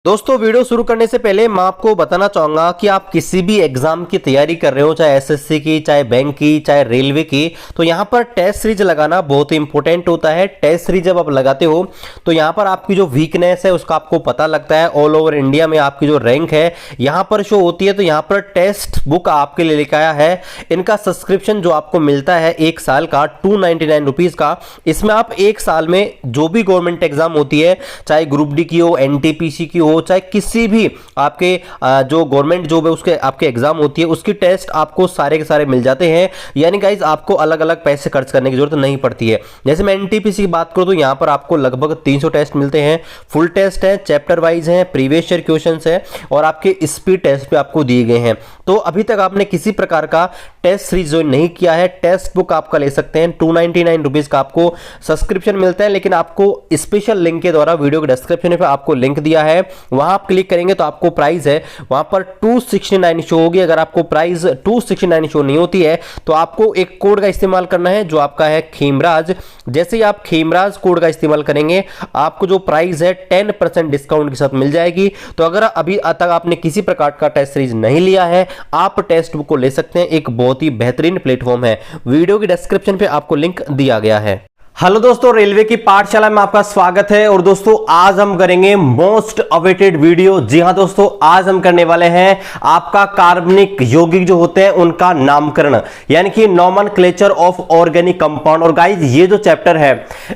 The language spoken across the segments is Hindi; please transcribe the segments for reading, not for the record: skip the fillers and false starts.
दोस्तों वीडियो शुरू करने से पहले मैं आपको बताना चाहूंगा कि आप किसी भी एग्जाम की तैयारी कर रहे हो, चाहे एसएससी की, चाहे बैंक की, चाहे रेलवे की, तो यहाँ पर टेस्ट सीरीज लगाना बहुत ही इंपॉर्टेंट होता है। टेस्ट सीरीज जब आप लगाते हो तो यहाँ पर आपकी जो वीकनेस है उसका आपको पता लगता है। ऑल ओवर इंडिया में आपकी जो रैंक है यहाँ पर शो होती है। तो यहाँ पर टेस्ट बुक आपके लिए लेकर आया है। इनका सब्सक्रिप्शन जो आपको मिलता है 1 साल का 299 रुपीज का। इसमें आप 1 साल में जो भी गवर्नमेंट एग्जाम होती है, चाहे ग्रुप डी की हो, एनटीपीसी की हो, चाहे किसी भी आपके जो गवर्नमेंट जॉब है उसके आपके एग्जाम होती है, उसकी टेस्ट आपको सारे के सारे मिल जाते हैं। यानी गाइज आपको अलग अलग पैसे खर्च करने की जरूरत नहीं पड़ती है। जैसे मैं एनटीपीसी की बात करूं तो यहां पर आपको लगभग 300 टेस्ट मिलते हैं। फुल टेस्ट है, चैप्टर वाइज है, प्रीवियस ईयर क्वेश्चंस है और आपके स्पीड टेस्ट पे आपको दिए गए हैं। तो अभी तक आपने किसी प्रकार का टेस्ट सीरीज ज्वाइन नहीं किया है, टेस्ट बुक आपका ले सकते हैं। 299 रुपीज का आपको सब्सक्रिप्शन मिलता है, लेकिन आपको स्पेशल लिंक के द्वारा वीडियो के डिस्क्रिप्शन पे आपको लिंक दिया है, वहां आप क्लिक करेंगे तो आपको प्राइस है वहां पर 269 शो होगी। अगर आपको प्राइस 269 शो नहीं होती है तो आपको एक कोड का इस्तेमाल करना है जो आपका है खेमराज। जैसे ही आप खेमराज कोड का इस्तेमाल करेंगे आपको जो प्राइस है 10% डिस्काउंट के साथ मिल जाएगी। तो अगर अभी तक आपने किसी प्रकार का टेस्ट सीरीज नहीं लिया है, आप टेस्ट बुक को ले सकते हैं। एक बहुत ही बेहतरीन प्लेटफॉर्म है। वीडियो के डिस्क्रिप्शन पे आपको लिंक दिया गया है। हेलो दोस्तों, रेलवे की पाठशाला में आपका स्वागत है। और दोस्तों आज हम करेंगे मोस्ट अवेटेड वीडियो। जी हां दोस्तों, आज हम करने वाले हैं आपका कार्बनिक यौगिक जो होते हैं उनका नामकरण, यानी कि नोमेनक्लेचर ऑफ ऑर्गेनिक कंपाउंड। और गाइस ये जो चैप्टर है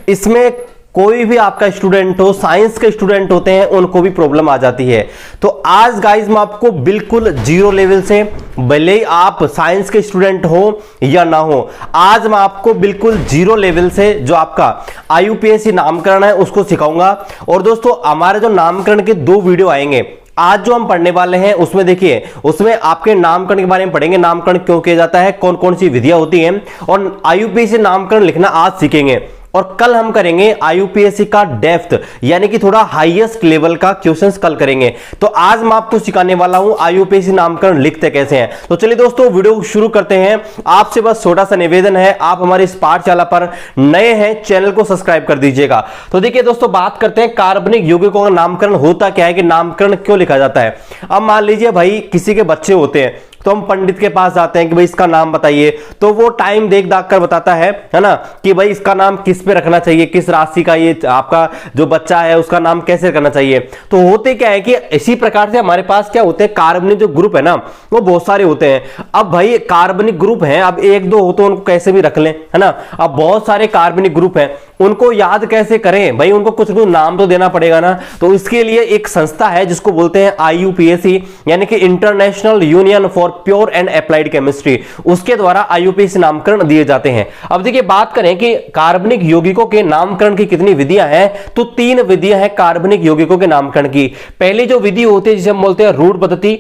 इसमें कोई भी आपका स्टूडेंट हो, साइंस के स्टूडेंट होते हैं, उनको भी प्रॉब्लम आ जाती है। तो आज गाइस मैं आपको बिल्कुल जीरो लेवल से, भले ही आप साइंस के स्टूडेंट हो या ना हो, आज मैं आपको बिल्कुल जीरो लेवल से जो आपका आईयूपीएसी नामकरण है उसको सिखाऊंगा। और दोस्तों हमारे जो नामकरण के 2 वीडियो आएंगे, आज जो हम पढ़ने वाले हैं उसमें देखिए, उसमें आपके नामकरण के बारे में पढ़ेंगे, नामकरण क्यों किया जाता है, कौन कौन सी विधियां होती हैं, और आईयूपीएसी नामकरण लिखना आज सीखेंगे। और कल हम करेंगे आईयूपीएसी का डेप्थ, यानी कि थोड़ा हाईएस्ट लेवल का क्वेश्चंस कल करेंगे। तो आज मैं आपको सिखाने वाला हूं आईयूपीएसी नामकरण लिखते कैसे हैं। तो चलिए दोस्तों वीडियो शुरू करते हैं। आपसे बस छोटा सा निवेदन है, आप हमारी इस पाठशाला पर नए हैं, चैनल को सब्सक्राइब कर दीजिएगा। तो देखिए दोस्तों, बात करते हैं कार्बनिक यौगिकों का नामकरण होता क्या है, कि नामकरण क्यों लिखा जाता है। अब मान लीजिए भाई किसी के बच्चे होते हैं, तो हम पंडित के पास जाते हैं कि भाई इसका नाम बताइए, तो वो टाइम देख दाख कर बताता है ना, कि भाई इसका नाम किस पे रखना चाहिए, किस राशि का ये आपका जो बच्चा है उसका नाम कैसे करना चाहिए। तो होते क्या है कि इसी प्रकार से हमारे पास क्या होते हैं, कार्बनिक जो ग्रुप है ना वो बहुत सारे होते हैं। अब भाई कार्बनिक ग्रुप हैं, अब 1-2 हो तो उनको कैसे भी रख लें, है ना। अब बहुत सारे कार्बनिक ग्रुप हैं, उनको याद कैसे करें भाई, उनको कुछ नाम तो देना पड़ेगा ना। तो इसके लिए एक संस्था है जिसको बोलते हैं आईयूपीएसी, यानी कि international union for pure and applied chemistry, उसके द्वारा आईयूपीएसी नामकरण दिए जाते हैं। अब देखिए बात करें कि कार्बनिक यौगिकों के नामकरण की कितनी विधियां हैं, तो 3 विधियां हैं कार्बनिक यौगिकों के नामकरण की। पहली जो विधि होती है जिसे हम बोलते हैं रूढ़ पद्धति,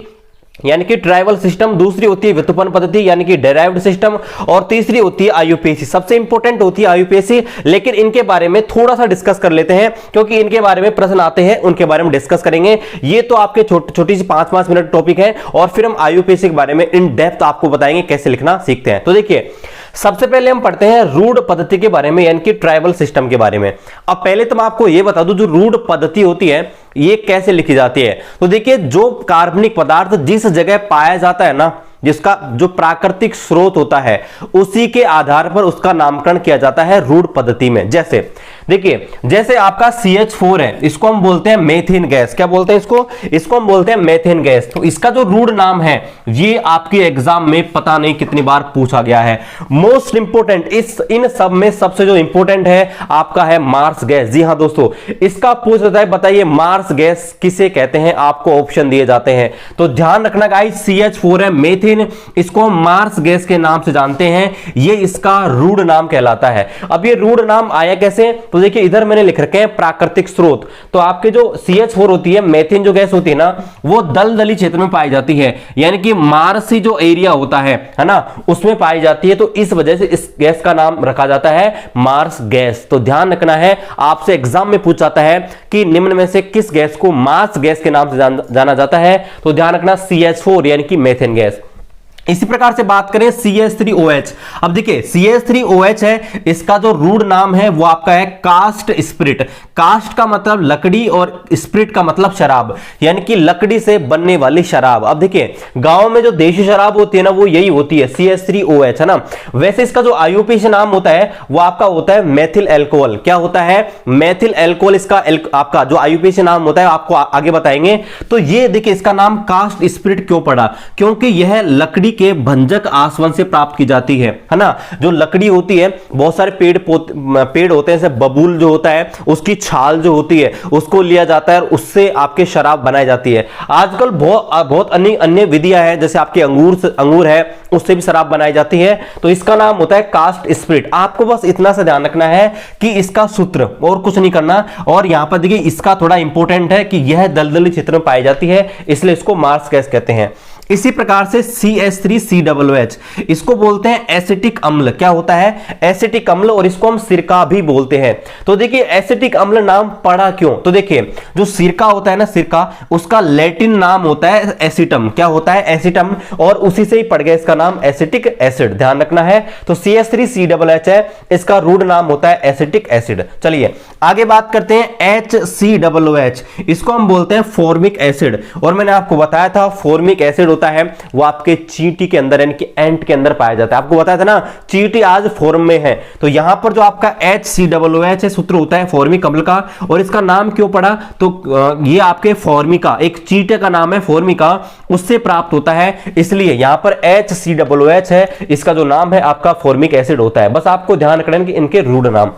यानी कि ट्राइबल सिस्टम, दूसरी होती है व्युत्पन्न पद्धति यानी कि डेराइव्ड सिस्टम, और तीसरी होती है आईयूपीएसी। सबसे इंपॉर्टेंट होती है आईयूपीएसी, लेकिन इनके बारे में थोड़ा सा डिस्कस कर लेते हैं क्योंकि इनके बारे में प्रश्न आते हैं, उनके बारे में डिस्कस करेंगे। ये तो आपके छोटी सी 5-5 मिनट टॉपिक है, और फिर हम आईयूपीएसी के बारे में इन डेप्थ आपको बताएंगे कैसे लिखना सीखते हैं। तो देखिए सबसे पहले हम पढ़ते हैं रूढ़ पद्धति के बारे में, यानी कि ट्राइबल सिस्टम के बारे में। अब पहले तो मैं आपको यह बता दूं जो रूढ़ पद्धति होती है ये कैसे लिखी जाती है। तो देखिए जो कार्बनिक पदार्थ जिस जगह पाया जाता है ना, जिसका जो प्राकृतिक स्रोत होता है, उसी के आधार पर उसका नामकरण किया जाता है रूढ़ पद्धति में। जैसे देखिए, जैसे आपका CH4 है, इसको हम बोलते हैं मेथेन गैस। क्या बोलते हैं इसको हम बोलते हैं मेथेन गैस। तो इसका जो रूढ़ नाम है ये आपके एग्जाम में पता नहीं कितनी बार पूछा गया है। मोस्ट इंपोर्टेंट इन सब में सबसे जो इंपोर्टेंट है आपका है मार्स गैस। जी हां दोस्तों, इसका पूछ रहा है, बताइए मार्स गैस किसे कहते हैं, आपको ऑप्शन दिए जाते हैं। तो ध्यान रखना गाइस, CH4 है मेथेन, इसको हम मार्स गैस के नाम से जानते हैं, ये इसका रूढ़ नाम कहलाता है। अब ये रूढ़ नाम आया कैसे, तो देखिए इधर मैंने लिख रखे हैं प्राकृतिक स्रोत। तो आपके जो CH4 होती है, मेथेन जो गैस होती है ना, वो दलदली क्षेत्र में पाई जाती है, यानी कि मार्सी जो एरिया होता है ना, उसमें पाई जाती है। तो इस वजह से इस गैस का नाम रखा जाता है मार्स गैस। तो ध्यान रखना है, आपसे एग्जाम में पूछ जाता है कि निम्न में से किस गैस को मार्स गैस के नाम से जाना जाता है। तो ध्यान रखना CH4 यानी कि मेथेन गैस। इसी प्रकार से बात करें CH3OH। अब देखिए CH3OH है, इसका जो रूट नाम है वो आपका है कास्ट स्पिरिट। कास्ट का मतलब लकड़ी और स्पिरिट का मतलब शराब, यानी कि लकड़ी से बनने वाली शराब। अब देखिए गांव में जो देशी शराब होती है ना वो यही होती है CH3OH, है ना। वैसे इसका जो IUPAC नाम होता है वो आपका होता है मेथिल एल्कोहल। क्या होता है? मेथिल एल्कोहल इसका आपका जो IUPAC नाम होता है, आपको आगे बताएंगे। तो ये देखिए इसका नाम कास्ट स्पिरिट क्यों पड़ा? क्योंकि यह लकड़ी के भंजक आसवन से प्राप्त की जाती है ना। जो लकड़ी होती है, बहुत सारे पेड़ होते हैं, जैसे बबूल जो होता है उसकी छाल जो होती है उसको लिया जाता है और उससे आपके शराब बनाई जाती है। आजकल बहुत अन्य विधियां हैं, जैसे आपके अंगूर है उससे भी शराब बनाई जाती है। तो इसका नाम होता है कास्ट स्पिरिट। आपको बस इतना सा ध्यान रखना है कि इसका सूत्र, और कुछ नहीं करना। और यहां पर देखिए इसका थोड़ा इंपॉर्टेंट है कि यह दलदली क्षेत्र में पाई जाती है, इसलिए इसको मार्स गैस कहते हैं। इसी प्रकार से CH3COOH, इसको बोलते हैं एसिटिक अम्ल। क्या होता है? एसिटिक अम्ल, और इसको हम सिरका भी बोलते हैं। तो देखिए एसिटिक अम्ल नाम पड़ा क्यों? तो देखिए जो सिरका होता है ना, सिरका, उसका लैटिन नाम होता है एसिटम। क्या होता है? एसिटम, और उसी से ही पड़ गया इसका नाम एसिटिक एसिड। ध्यान रखना है। तो CH3COOH है, इसका रूट नाम होता है एसिटिक एसिड। चलिए आगे बात करते हैं HCOOH, इसको हम बोलते हैं फॉर्मिक एसिड। और मैंने आपको बताया था फॉर्मिक एसिड होता है वो आपके चींटी के अंदर, यानी कि एंट के अंदर पाया जाता है। आपको बताया था ना चींटी आज फॉर्म में है। तो यहां पर जो आपका HCOOH है सूत्र होता है फॉर्मिक अम्ल का। और इसका नाम क्यों पड़ा? तो ये आपके फॉर्मिका, एक चींटे का नाम है फॉर्मिका, उससे प्राप्त होता है, इसलिए यहां पर HCOOH है, इसका जो नाम है आपका फॉर्मिक एसिड होता है। बस आपको ध्यान रखना है कि इनके रूट नाम।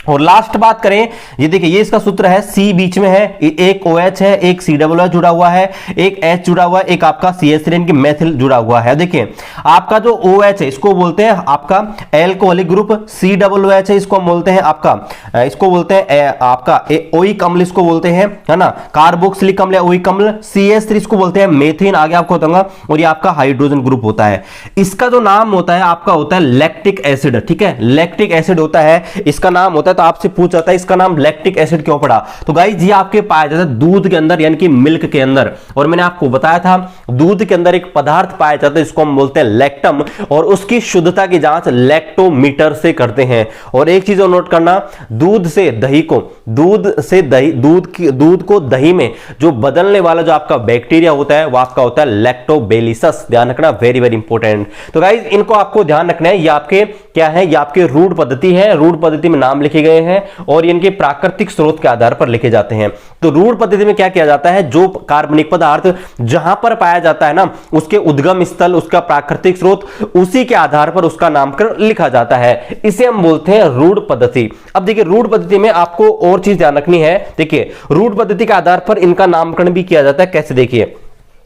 और लास्ट बात करें, ये देखिए ये इसका सूत्र है, C बीच में है, एक OH है, एक COOH जुड़ा हुआ है, एक H जुड़ा हुआ है, एक आपका CH3 की मेथिल जुड़ा हुआ है। देखिए आपका जो OH है इसको बोलते हैं आपका एल्कोहलिक ग्रुप, COOH है इसको हम बोलते हैं आपका, इसको बोलते हैं आपका ओइक अम्ल, इसको बोलते हैं, है ना, कार्बोक्सिलिक अम्ल या ओइक अम्ल। CH3 इसको बोलते हैं मेथिन, आगे आपको बताऊंगा। और ये आपका हाइड्रोजन ग्रुप होता है। इसका जो नाम होता है आपका होता है लैक्टिक एसिड। ठीक है, लैक्टिक एसिड होता है, इसका नाम होता है। तो आपसे पूछ जाता है इसका नाम लैक्टिक एसिड क्यों पड़ा? तो गाइस ये आपके पाया जाता है दूध के अंदर, यानी कि मिल्क के अंदर। और मैंने आपको बताया था दूध के अंदर एक पदार्थ पाया जाता है, इसको हम बोलते हैं लैक्टम, और उसकी शुद्धता की जांच लैक्टोमीटर से करते हैं। और एक चीज और नोट करना, दूध से दही को, दूध को दही में जो बदलने वाला जो आपका बैक्टीरिया होता है वो आपका होता है लैक्टोबैलिसस। ध्यान रखना, वेरी वेरी इंपॉर्टेंट। तो गाइस इनको आपको ध्यान रखना है। ये आपके क्या है? ये आपके रूट पद्धति है। रूट पद्धति में नाम लिखे गए हैं और इनके प्राकृतिक स्रोत के आधार पर लिखे जाते हैं। तो रूट पद्धति में क्या किया जाता है? जो कार्बनिक पदार्थ जहां पर पाया जाता है ना, उसके उद्गम स्थल, उसका प्राकृतिक स्रोत, उसी के आधार पर उसका नामकरण लिखा जाता है। इसे हम बोलते हैं रूट पद्धति। अब देखिए रूट पद्धति में आपको और चीज ध्यान रखनी है। देखिए रूट पद्धति के आधार पर इनका नामकरण भी किया जाता है। कैसे? देखिए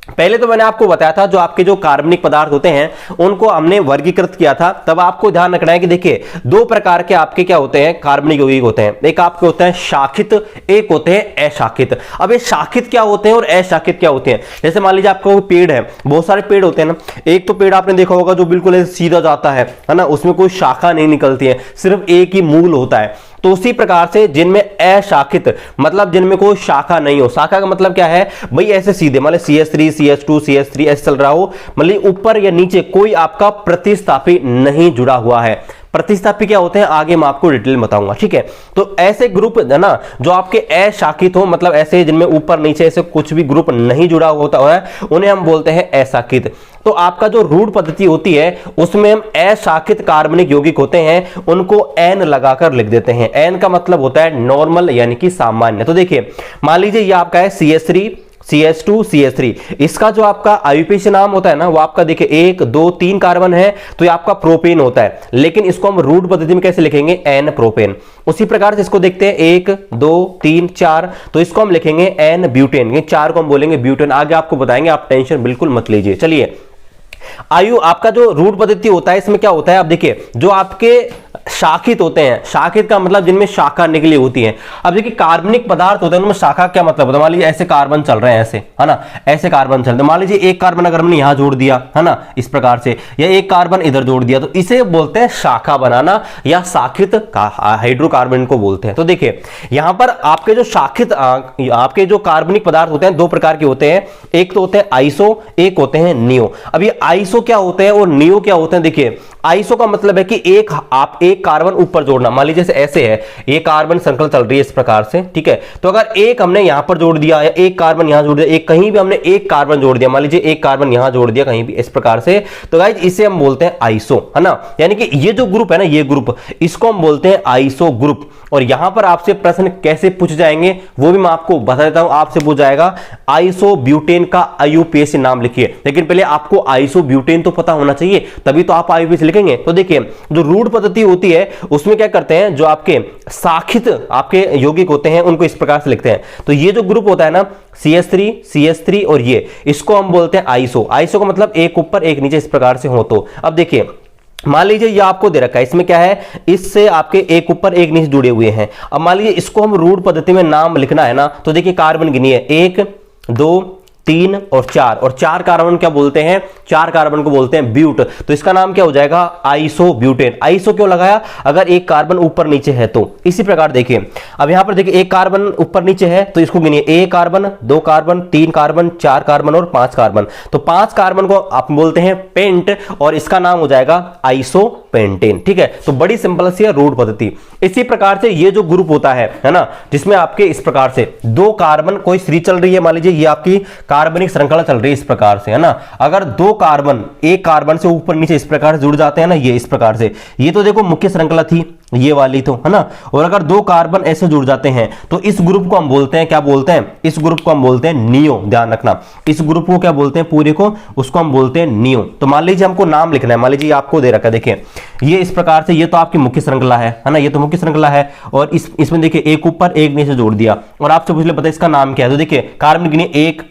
पहले तो मैंने आपको बताया था जो आपके जो कार्बनिक पदार्थ होते हैं उनको हमने वर्गीकृत किया था। तब आपको ध्यान रखना है कि देखिए दो प्रकार के आपके क्या होते हैं? कार्बनिक यौगिक होते हैं। एक आपके होते हैं शाखित, एक होते हैं अशाखित। अब ये शाखित क्या होते हैं और अशाखित क्या होते हैं? जैसे मान लीजिए आपका कोई पेड़ है, बहुत सारे पेड़ होते हैं ना। एक तो पेड़ आपने देखा होगा जो बिल्कुल सीधा जाता है ना, उसमें कोई शाखा नहीं निकलती है, सिर्फ एक ही मूल होता है। तो उसी प्रकार से जिनमें अशाखित, मतलब जिनमें कोई शाखा नहीं हो। शाखा का मतलब क्या है भाई? ऐसे सीधे, मतलब CH3 CH2 CH3 ऐसे चल रहा हो, मतलब ऊपर या नीचे कोई आपका प्रतिस्थापी नहीं जुड़ा हुआ है। प्रतिस्थापी क्या होते हैं आगे मैं आपको डिटेल में बताऊंगा। ठीक है, तो ऐसे ग्रुप है ना जो आपके अशाखित हो, मतलब ऐसे जिनमें ऊपर नीचे ऐसे कुछ भी ग्रुप नहीं जुड़ा होता है, उन्हें हम बोलते हैं अशाखित। तो आपका जो रूट पद्धति होती है उसमें हम अशाखित कार्बनिक यौगिक होते हैं उनको एन लगाकर लिख देते हैं। एन का मतलब होता है नॉर्मल, यानी कि सामान्य। तो देखिए मान लीजिए ये आपका है CH3 CH2 CH3, इसका जो आपका IUPAC नाम होता है ना वो आपका देखिए 1 2 3 कार्बन है, तो ये आपका प्रोपेन होता है। लेकिन इसको हम रूट पद्धति में कैसे लिखेंगे? N propane. उसी प्रकार से इसको देखते हैं 1 2 3 4, तो इसको हम लिखेंगे एन ब्यूटेन। ये 4 को हम बोलेंगे ब्यूटेन। आगे आपको बताएंगे, आप टेंशन बिल्कुल मत लीजिए। चलिए आपका जो रूट पद्धति होता है इसमें क्या होता है? अब देखिए जो आपके शाखित होते हैं। शाखित का मतलब जिनमें शाखा निकली होती है। अब देखिए कार्बनिक पदार्थ होते हैं उनमें शाखा क्या मतलब होता है, मान लीजिए ऐसे कार्बन चल रहे हैं, ऐसे है ना, ऐसे कार्बन चल रहे हैं, मान लीजिए एक कार्बन अगर हमने यहां जोड़ दिया है ना इस प्रकार से, या एक कार्बन इधर जोड़ दिया, तो इसे बोलते हैं शाखा बनाना या शाखित हाइड्रोकार्बन को बोलते हैं। तो देखिए यहां पर आपके जो शाखित आपके जो कार्बनिक पदार्थ होते हैं दो प्रकार के होते हैं, एक तो होते हैं आइसो, एक होते हैं नियो। अब ये आइसो क्या होते हैं और नियो क्या होते हैं? देखिए आइसो का मतलब है कि आप एक कार्बन ऊपर जोड़ना, मान लीजिए जैसे ऐसे है, ये कार्बन श्रृंखला चल रही है इस प्रकार से, ठीक है, तो अगर एक हमने यहां पर जोड़ दिया या एक कार्बन यहां जोड़ दिया, एक कहीं भी हमने एक कार्बन जोड़ दिया, मान लीजिए एक कार्बन यहां जोड़ दिया कहीं भी इस प्रकार से, तो गाइस इसे हम बोलते हैं आइसो, है ना, यानी कि ये जो ग्रुप है ना, ये ग्रुप, इसको हम बोलते हैं आइसो ग्रुप। और यहां पर आपसे प्रश्न कैसे पूछ जाएंगे वो भी मैं आपको बता देता हूं। आपसे पूछ जाएगा आइसो ब्यूटेन का आईयूपीएसी नाम लिखिए, लेकिन पहले आपको आइसो ब्यूटेन तो पता होना चाहिए, तभी तो आप आईयूपीएसी लिखेंगे। तो देखिए जो रूढ़ पद्धति होती है उसमें क्या करते हैं, जो आपके शाखित आपके यौगिक होते हैं उनको इस प्रकार से लिखते हैं। तो ये जो ग्रुप होता है ना CH3 और ये, इसको हम बोलते हैं आइसो। आइसो का मतलब एक ऊपर एक नीचे इस प्रकार से हो। तो अब देखिए मान लीजिए ये आपको दे रखा है, इसमें क्या है, इससे आपके एक ऊपर एक नीचे जुड़े हुए हैं। अब मान लीजिए इसको हम रूढ़ पद्धति में नाम लिखना है ना, तो देखिए कार्बन गिनिए 1 2 3 और 4, और 4 कार्बन क्या बोलते हैं, 4 कार्बन को बोलते हैं ब्यूट। तो इसका नाम क्या हो जाएगा, आइसो ब्यूटेन। आइसो क्यों लगाया, अगर एक कार्बन ऊपर नीचे है तो। इसी प्रकार देखिए अब यहां पर देखिए एक कार्बन ऊपर नीचे है तो इसको गिनिए 1 कार्बन 2 कार्बन 3 कार्बन 4 कार्बन और 5 कार्बन। तो 5 कार्बन को आप बोलते हैं पेंट और इसका नाम हो जाएगा आइसो पेंटेन। ठीक है, तो बड़ी सिंपल सी है रूढ़ पद्धति। इसी प्रकार से ये जो ग्रुप होता है ना, जिसमें आपके इस प्रकार से 2 कार्बन कोई श्री चल रही है, मान लीजिए ये आपकी कार्बनिक श्रृंखला चल रही है इस प्रकार से, है ना, अगर 2 कार्बन एक कार्बन से ऊपर नीचे इस प्रकार से जुड़ जाते हैं ना, ये इस प्रकार से, ये तो देखो मुख्य श्रृंखला थी ये वाली तो, है ना, और अगर 2 कार्बन ऐसे जुड़ जाते हैं तो इस ग्रुप को हम बोलते हैं, क्या बोलते हैं, इस ग्रुप को हम बोलते हैं नियो। ध्यान रखना, इस ग्रुप को क्या बोलते हैं, पूरे को, उसको हम बोलते हैं नियो। तो मान लीजिए हमको नाम लिखना है, मान लीजिए आपको दे रखा है, देखिए ये इस प्रकार से, ये तो आपकी मुख्य श्रृंखला है ना, ये तो मुख्य श्रृंखला है, और इसमें देखिए एक ऊपर एक नीचे जोड़ दिया, और आपसे पूछ ले पता इसका नाम क्या है, तो देखिए कार्बन गिनिए 1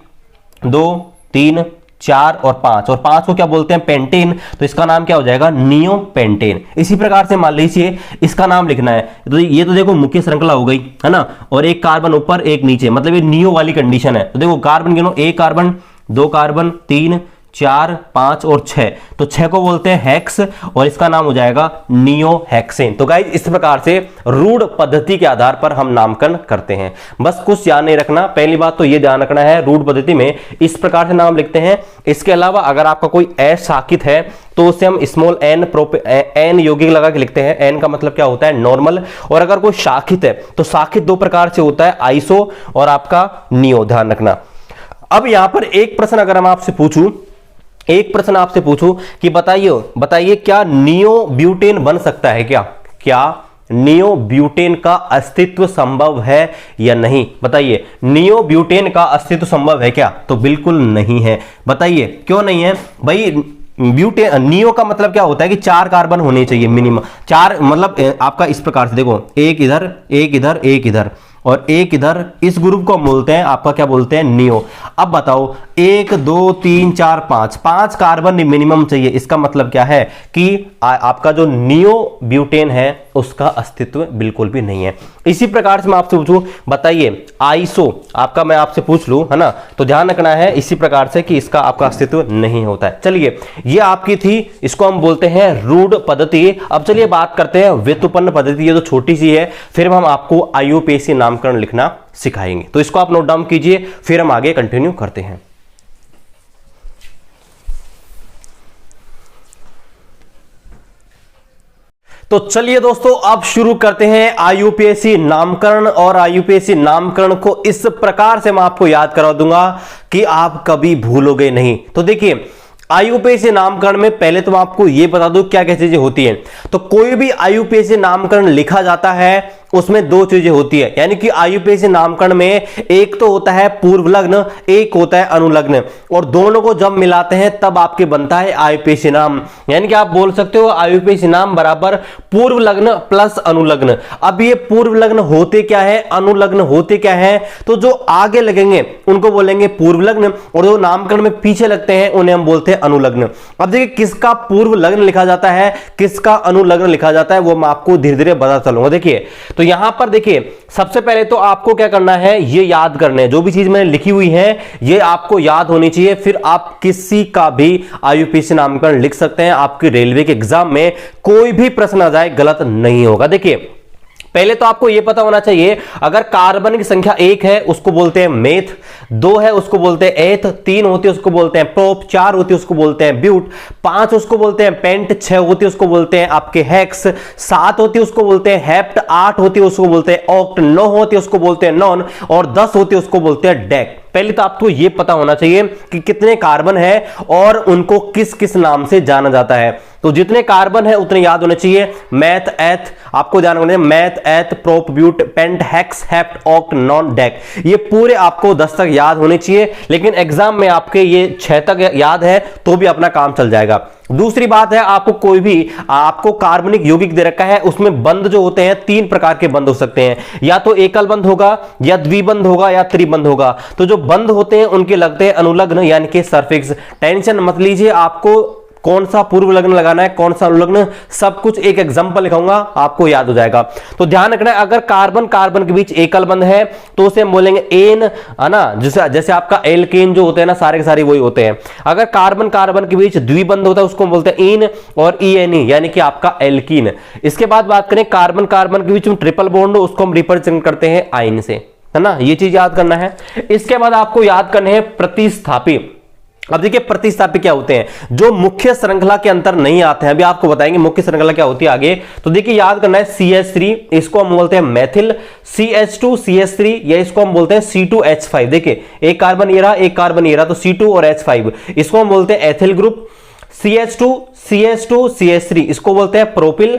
2 3 4 और 5, और 5 को क्या बोलते हैं, पेंटेन। तो इसका नाम क्या हो जाएगा, नियो पेंटेन। इसी प्रकार से मान लीजिए इसका नाम लिखना है, तो ये तो देखो मुख्य श्रृंखला हो गई, है ना, और एक कार्बन ऊपर एक नीचे, मतलब ये नियो वाली कंडीशन है। तो देखो कार्बन गिनो 1 कार्बन 2 कार्बन 3 4 5 और 6, तो 6 को बोलते हैं हेक्स, और इसका नाम हो जाएगा नियो हेक्सेन। तो गाइस इस प्रकार से रूढ़ पद्धति के आधार पर हम नामकरण करते हैं। बस कुछ ध्यान नहीं रखना, पहली बात तो ये ध्यान रखना है, रूढ़ पद्धति में इस प्रकार से नाम लिखते हैं। इसके अलावा अगर आपका कोई अशाखित है तो उसे हम स्मॉल एन यौगिक लगा के लिखते हैं। एन का मतलब क्या होता है, नॉर्मल। और अगर कोई शाखित है तो शाखित 2 प्रकार से होता है, आइसो और आपका नियो। ध्यान रखना। अब यहां पर एक प्रश्न अगर हम आपसे पूछूं, एक प्रश्न आपसे पूछूं कि बताइए क्या नियो ब्यूटेन बन सकता है, क्या नियो ब्यूटेन का अस्तित्व संभव है या नहीं? बताइए नियो ब्यूटेन का अस्तित्व संभव है क्या? तो बिल्कुल नहीं है। बताइए क्यों नहीं है भाई? ब्यूटेन, नियो का मतलब क्या होता है कि 4 कार्बन होने चाहिए मिनिमम, 4, मतलब आपका इस प्रकार से देखो, एक इधर एक इधर एक इधर और एक इधर, इस ग्रुप को हम बोलते हैं आपका क्या बोलते हैं, नियो। अब बताओ 1 2 3 4 5 कार्बन मिनिमम चाहिए। इसका मतलब क्या है कि आपका जो नियो ब्यूटेन है उसका अस्तित्व बिल्कुल भी नहीं है। इसी प्रकार से मैं आपसे पूछूं, बताइए आइसो आपका, मैं आपसे पूछ लूं, है ना, तो ध्यान रखना है इसी प्रकार से कि इसका आपका अस्तित्व नहीं होता है। चलिए ये आपकी थी, इसको हम बोलते हैं रूढ़ पद्धति। अब चलिए बात करते हैं व्युत्पन्न पद्धति, ये तो छोटी सी है, फिर हम आपको आईयूपीएसी नामकरण लिखना सिखाएंगे। तो इसको आप नोट डाउन कीजिए, फिर हम आगे कंटिन्यू करते हैं। तो चलिए दोस्तों अब शुरू करते हैं आईयूपीएसी नामकरण। और आईयूपीएसी नामकरण को इस प्रकार से मैं आपको याद करा दूंगा कि आप कभी भूलोगे नहीं। तो देखिए आईयूपीएसी नामकरण में पहले तो मैं आपको यह बता दूं क्या क्या चीजें होती हैं। तो कोई भी आईयूपीएसी नामकरण लिखा जाता है उसमें दो चीजें होती है, यानी कि आयुपेशी नामकरण में एक तो होता है पूर्व लग्न, एक होता है अनुलग्न, और दोनों को जब मिलाते हैं तब आपके बनता है आयुपेशी नाम। यानी कि आप बोल सकते हो आयुपेशी नाम बराबर पूर्व लग्न प्लस अनुलग्न। अब ये पूर्व लग्न होते क्या है, अनुलग्न होते क्या है, तो जो आगे लगेंगे उनको बोलेंगे पूर्व लग्न, और जो नामकरण में पीछे लगते हैं उन्हें हम बोलते हैं अनुलग्न। अब देखिए किसका पूर्व लग्न लिखा जाता है, किसका अनुलग्न लिखा जाता है, वो मैं आपको धीरे धीरे बता चलूंगा। देखिए तो यहां पर देखिए सबसे पहले तो आपको क्या करना है, ये याद करना है, जो भी चीज मैंने लिखी हुई है ये आपको याद होनी चाहिए, फिर आप किसी का भी आयुपेशी नामकरण लिख सकते हैं। आपके रेलवे के एग्जाम में कोई भी प्रश्न आ जाए गलत नहीं होगा। देखिए पहले तो आपको यह पता होना चाहिए, अगर कार्बन की संख्या 1 है उसको बोलते हैं मेथ, 2 है उसको बोलते हैं एथ, 3 होती है उसको बोलते हैं प्रोप, 4 होती है उसको बोलते हैं ब्यूट, 5 उसको बोलते हैं पेंट, 6 होती है उसको बोलते हैं आपके हेक्स, 7 होती है उसको बोलते हैं हेप्ट, 8 होती है उसको बोलते हैं ऑक्ट, 9 होती है उसको बोलते हैं नॉन, और 10 होती है उसको बोलते हैं डेक। पहले तो आपको यह पता होना चाहिए कि कितने कार्बन है और उनको किस किस नाम से जाना जाता है। तो जितने कार्बन है उतने याद होने चाहिए, मैथ, एथ, आपको ध्यान रखना है, meth, eth, prop, but, pent, hex, hept, oct, non, dec, ये पूरे आपको 10 तक याद होने चाहिए। लेकिन एग्जाम में आपके ये 6 तक याद है तो भी अपना काम चल जाएगा। दूसरी बात है, आपको कोई भी आपको कार्बनिक यौगिक दे रखा है, उसमें बंध जो होते हैं 3 प्रकार के बंध हो सकते हैं, या तो एकल बंध होगा, या द्विबंध होगा, या त्रिबंध होगा। तो जो बंध होते हैं उनके लगते हैं अनुलग्न यानी कि सफिक्स। टेंशन मत लीजिए, आपको कौन सा पूर्व लग्न लगाना है, कौन सा अनुलग्न, सब कुछ एक एग्जांपल लिखाऊंगा आपको याद हो जाएगा। तो ध्यान रखना है, अगर कार्बन कार्बन के बीच एकल बंध है तो उसे हम बोलेंगे एन, है ना, जैसे आपका एल्केन जो होते हैं ना, सारे के सारे वही होते हैं। अगर कार्बन कार्बन के बीच द्विबंध होता है उसको हम बोलते हैं इन और ईएनई यानी कि आपका एल्कीन। इसके बाद बात करें कार्बन कार्बन के बीच में ट्रिपल बॉन्ड हो, उसको हम रिप्रेजेंट करते हैं आइन से, है ना, ये चीज याद करना है। इसके बाद आपको याद करने हैं प्रतिस्थापी। अब देखिए प्रतिस्थापी क्या होते हैं, जो मुख्य श्रृंखला के अंतर नहीं आते हैं, अभी आपको बताएंगे मुख्य श्रृंखला क्या होती है आगे। तो देखिए याद करना है CH3, इसको हम बोलते हैं मेथिल, CH2 CH3, या इसको हम बोलते हैं C2H5। देखिए एक कार्बन ये रहा, एक कार्बन ये रहा, तो C2 और H5, इसको हम बोलते हैं एथिल ग्रुप। CH2 CH3 इसको बोलते हैं प्रोपिल।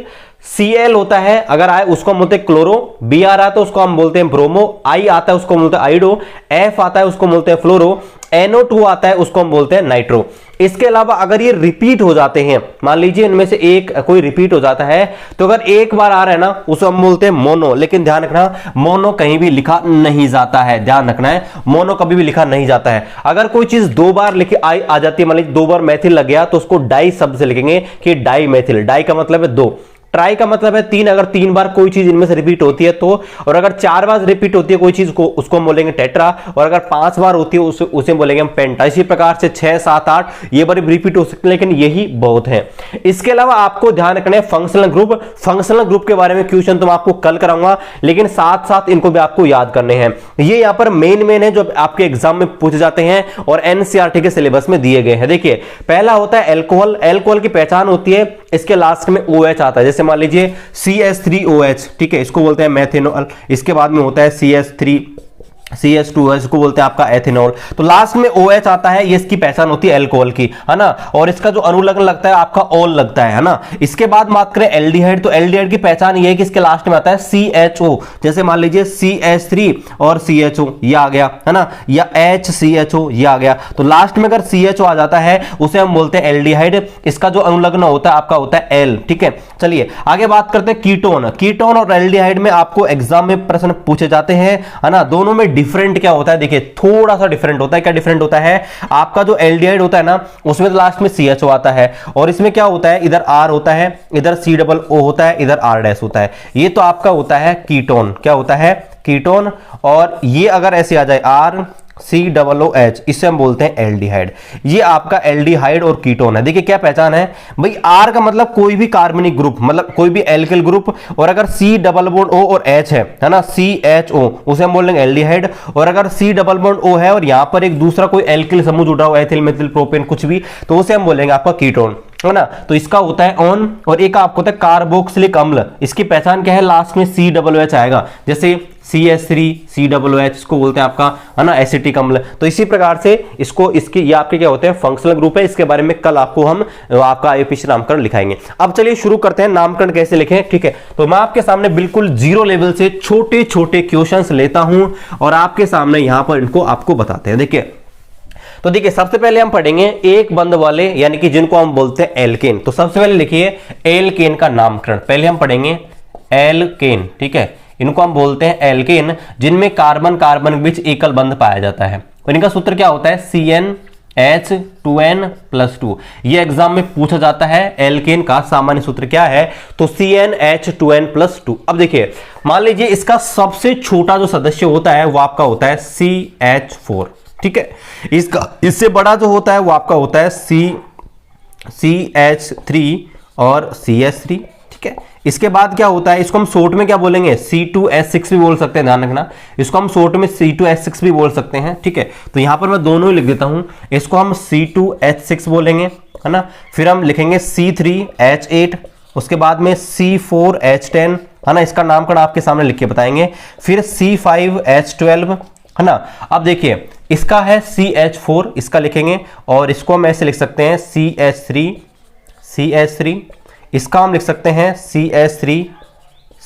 Cl होता है अगर आए उसको हम बोलते हैं क्लोरो, B आ रहा है तो उसको हम बोलते हैं ब्रोमो, I आता है उसको बोलते हैं आइडो, F आता है उसको बोलते हैं फ्लोरो, NO2 आता है उसको हम बोलते हैं नाइट्रो। इसके अलावा अगर ये रिपीट हो जाते हैं, मान लीजिए इनमें से एक कोई रिपीट हो जाता है, तो अगर एक बार आ रहा है ना उसको हम बोलते हैं मोनो। लेकिन ध्यान रखना मोनो कहीं भी लिखा नहीं जाता है, ध्यान रखना है मोनो कभी भी लिखा नहीं जाता है। अगर कोई चीज 2 बार लिखी आ जाती है, मान लीजिए 2 बार मैथिल लग गया तो उसको डाई शब्द से लिखेंगे कि डाई मैथिल। डाई का मतलब है 2, ट्राई का मतलब है 3। अगर 3 बार कोई चीज इनमें से रिपीट होती है तो, और अगर 4 बार रिपीट होती है कोई चीज को उसको हम बोलेंगे टेट्रा, और अगर 5 बार होती है उसे बोलेंगे हम पेंटा। इसी प्रकार से 6, 7, 8 ये बार रिपीट हो सकते हैं, लेकिन यही बहुत है। इसके अलावा आपको ध्यान रखना है फंक्शनल ग्रुप। फंक्शनल ग्रुप के बारे में क्वेश्चन तो मैं आपको कल कराऊंगा, लेकिन साथ साथ इनको भी आपको याद करने हैं। ये यहाँ पर मेन है जो आपके एग्जाम में पूछे जाते हैं और एनसीईआरटी के सिलेबस में दिए गए हैं। देखिए पहला होता है एल्कोहल। एल्कोहल की पहचान होती है इसके लास्ट में OH आता है, जैसे मान लीजिए CH3OH, ठीक है, इसको बोलते हैं मेथेनॉल। इसके बाद में होता है CH2OH, इसको बोलते हैं आपका एथेनॉल। तो लास्ट में OH आता है, ये इसकी पहचान होती है एल्कोहल की, है ना। और इसका जो अनुलग्न लगता है आपका ऑल लगता है ना। इसके बाद बात करें एल्डिहाइड, तो एल्डिहाइड की पहचान ये है कि इसके लास्ट में आता है CHO, जैसे मान लीजिए CH3 और CHO ये आ गया, है ना, या HCHO ये आ गया। तो लास्ट में अगर CHO आ जाता है उसे हम बोलते हैं एल्डिहाइड। इसका जो अनुलग्न होता है आपका होता है L, ठीक है। चलिए आगे बात करते हैं कीटोन। कीटोन और एल्डिहाइड में आपको एग्जाम में प्रश्न पूछे जाते हैं, है ना। दोनों में डिफरेंट क्या होता है, देखिए थोड़ा सा डिफरेंट होता है। क्या डिफरेंट होता है, आपका जो एल्डिहाइड होता है ना उसमें तो लास्ट में CHO आता है, और इसमें क्या होता है, इधर R होता है, इधर COO होता है, इधर R- होता है। ये तो आपका होता है कीटोन। क्या होता है, कीटोन। और ये अगर ऐसे आ जाए RCOOH, इसे हम बोलते हैं एल्डिहाइड। ये आपका एल्डिहाइड और कीटोन है। देखिए क्या पहचान है भाई, R का मतलब कोई भी कार्बनिक ग्रुप, मतलब कोई भी एल्किल ग्रुप, और अगर C डबल बॉन्ड O और H है ना, CHO, उसे हम बोलेंगे एल्डिहाइड। और अगर C डबल बॉन्ड O है और यहां पर एक दूसरा कोई एल्किल समूह जुड़ा हुआ, एथिल, मेथिल, प्रोपेन कुछ भी, तो उसे हम बोलेंगे आपका कीटोन, है ना। तो इसका होता है ऑन, और एक आपको होता है कार्बोक्सिलिक अम्ल। इसकी पहचान क्या है, लास्ट में COOH आएगा, जैसे CH3 COOH, इसको बोलते हैं आपका, है ना, एसिटिक अम्ल। तो इसी प्रकार से इसको इसके ये आपके क्या होते हैं, फंक्शनल ग्रुप है। इसके बारे में कल आपको हम आपका IUPAC नामकरण लिखाएंगे। अब चलिए शुरू करते हैं, नामकरण कैसे लिखें, ठीक है। तो मैं आपके सामने बिल्कुल जीरो लेवल से छोटे छोटे क्वेश्चंस लेता हूं और आपके सामने यहां पर इनको आपको बताते हैं। देखिए, तो देखिए सबसे पहले हम पढ़ेंगे एक बंध वाले, यानी कि जिनको हम बोलते हैं एल्केन। तो सबसे पहले लिखिए एल्केन का नामकरण। पहले हम पढ़ेंगे एल्केन, ठीक है, इनको हम बोलते हैं एल्केन, जिनमें कार्बन कार्बन के बीच एकल बंध पाया जाता है। और इनका सूत्र क्या होता है, CnH2n+2। ये एग्जाम में पूछा जाता है, एल्केन का सामान्य सूत्र क्या है, तो CnH2n+2। अब देखिए, मान लीजिए इसका सबसे छोटा जो सदस्य होता है वो आपका होता है CH4, ठीक है। इसका इससे बड़ा जो होता है वो आपका होता है CH3 और CH3, ठीक है। इसके बाद क्या होता है, इसको हम शॉर्ट में क्या बोलेंगे, C2H6 भी बोल सकते हैं, ध्यान रखना। इसको हम शॉर्ट में C2H6 भी बोल सकते हैं, ठीक है। तो यहां पर मैं दोनों ही लिख देता हूं, इसको हम C2H6 बोलेंगे, है ना। फिर हम लिखेंगे C3H8, उसके बाद में C4H10, है ना, इसका नामकरण आपके सामने लिख के बताएंगे। फिर C5H12, है ना। अब देखिए इसका है CH4, इसका लिखेंगे, और इसको हम ऐसे लिख सकते हैं CH3, इसका हम लिख सकते हैं CH3,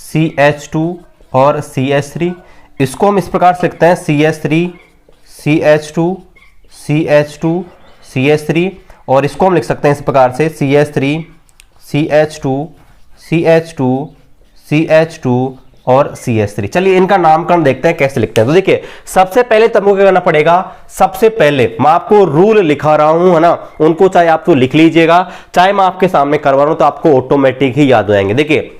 CH2 और CH3। इसको हम इस प्रकार से लिखते हैं CH3, CH2, CH2, CH3, और इसको हम लिख सकते हैं इस प्रकार से CH3, CH2, CH2, CH2 और CH3। चलिए इनका नामकरण देखते हैं कैसे लिखते हैं। तो देखिए सबसे पहले तुमको क्या करना पड़ेगा, सबसे पहले मैं आपको रूल लिखा रहा हूं, है ना, उनको चाहे आप तो लिख लीजिएगा, चाहे मैं आपके सामने करवा रहा हूं तो आपको ऑटोमेटिक ही याद हो जाएंगे। देखिए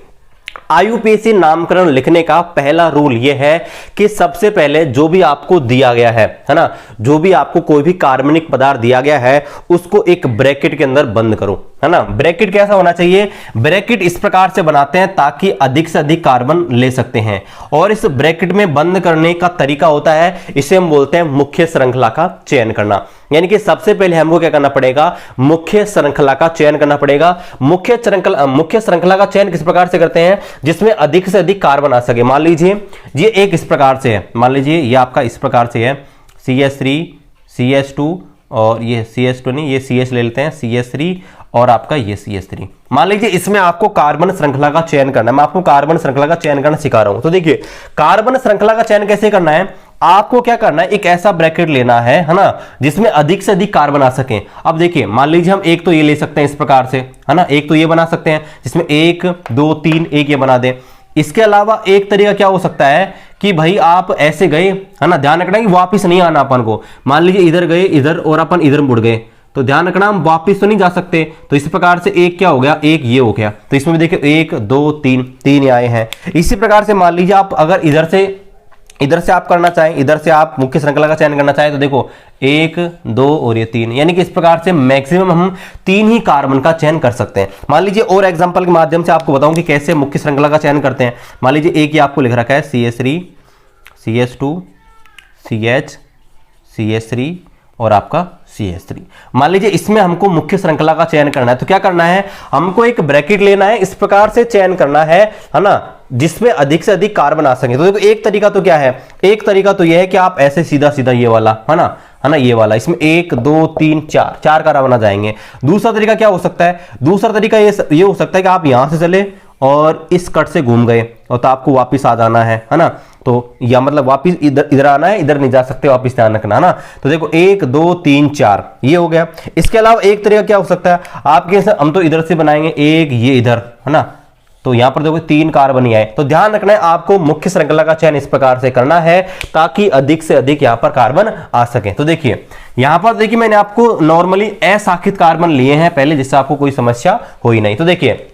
IUPAC नामकरण लिखने का पहला रूल यह है कि सबसे पहले जो भी आपको दिया गया है ना, जो भी आपको कोई भी कार्बनिक पदार्थ दिया गया है उसको एक ब्रैकेट के अंदर बंद करो, है ना। ब्रैकेट कैसा होना चाहिए, ब्रैकेट इस प्रकार से बनाते हैं ताकि अधिक से अधिक कार्बन ले सकते हैं, और इस ब्रैकेट में बंद करने का तरीका होता है, इसे हम बोलते हैं मुख्य श्रृंखला का चयन करना। यानी कि सबसे पहले हमको क्या करना पड़ेगा, मुख्य श्रृंखला का चयन करना पड़ेगा। मुख्य श्रृंखला का चयन किस प्रकार से करते हैं, जिसमें अधिक से अधिक कार्बन आ सके। मान लीजिए ये एक इस प्रकार से है, मान लीजिए ये आपका इस प्रकार से है CH3, CH2, और ये CH2 नहीं, ये CH ले लेते हैं, CH3 और आपका ये CH3। मान लीजिए इसमें आपको कार्बन श्रृंखला का चयन करना है, मैं आपको कार्बन श्रृंखला का चयन करना सिखा रहा हूं। तो देखिए कार्बन श्रृंखला का चयन कैसे करना है, आपको क्या करना है, एक ऐसा ब्रैकेट लेना है ना, जिसमें अधिक से अधिक कार्बन आ सके। अब देखिए मान लीजिए हम एक तो ये ले सकते हैं इस प्रकार से, है ना, एक तो ये बना सकते हैं जिसमें 1 2 3 एक ये बना दें। इसके अलावा एक तरीका क्या हो सकता है कि भाई आप ऐसे गए, है ना, ध्यान रखना कि वापिस नहीं आना अपन को। मान लीजिए इधर गए इधर और अपन इधर मुड़ गए, तो ध्यान रखना हम वापिस तो नहीं जा सकते। तो इस प्रकार से एक क्या हो गया, एक ये हो गया। तो इसमें भी देखिए 1 2 3 3 आए हैं। इसी प्रकार से मान लीजिए आप अगर इधर से आप करना चाहें, इधर से आप मुख्य श्रृंखला का चयन करना चाहें, तो देखो 1 2 और ये 3, यानी कि इस प्रकार से मैक्सिमम हम 3 ही कार्बन का चयन कर सकते हैं। मान लीजिए और एग्जांपल के माध्यम से आपको बताऊं कि कैसे मुख्य श्रृंखला का चयन करते हैं। मान लीजिए एक ही आपको लिख रखा है CH3, CH2, CH, CH3 और आपका CH3। मान लीजिए इसमें हमको मुख्य श्रृंखला का चयन करना है, तो क्या करना है, हमको एक ब्रैकेट लेना है, इस प्रकार से चयन करना है ना, जिसमें अधिक से अधिक कार्बन आ सके। तो देखो एक तरीका तो क्या है, एक तरीका तो यह है कि आप ऐसे सीधा सीधा ये वाला, है ना, ये वाला, इसमें 1 2 3 4 कार्बन आ जाएंगे। दूसरा तरीका क्या हो सकता है, दूसरा तरीका ये हो सकता है कि आप यहां से चले और इस कट से घूम गए और तो आपको वापिस आ जाना है ना, तो या मतलब वापिस इधर आना है, इधर नहीं जा सकते, वापिस ध्यान रखना ना। तो देखो 1 2 3 4 ये हो गया। इसके अलावा एक तरीका क्या हो सकता है, आपके हम तो इधर से बनाएंगे, एक ये इधर, है ना, तो यहां पर देखो 3 कार्बन ही आए। तो ध्यान रखना है आपको मुख्य श्रृंखला का चयन इस प्रकार से करना है ताकि अधिक से अधिक यहां पर कार्बन आ सके। तो देखिए यहां पर देखिए मैंने आपको नॉर्मली अशाखित कार्बन लिए हैं पहले, जिससे आपको कोई समस्या हो ही नहीं। तो देखिए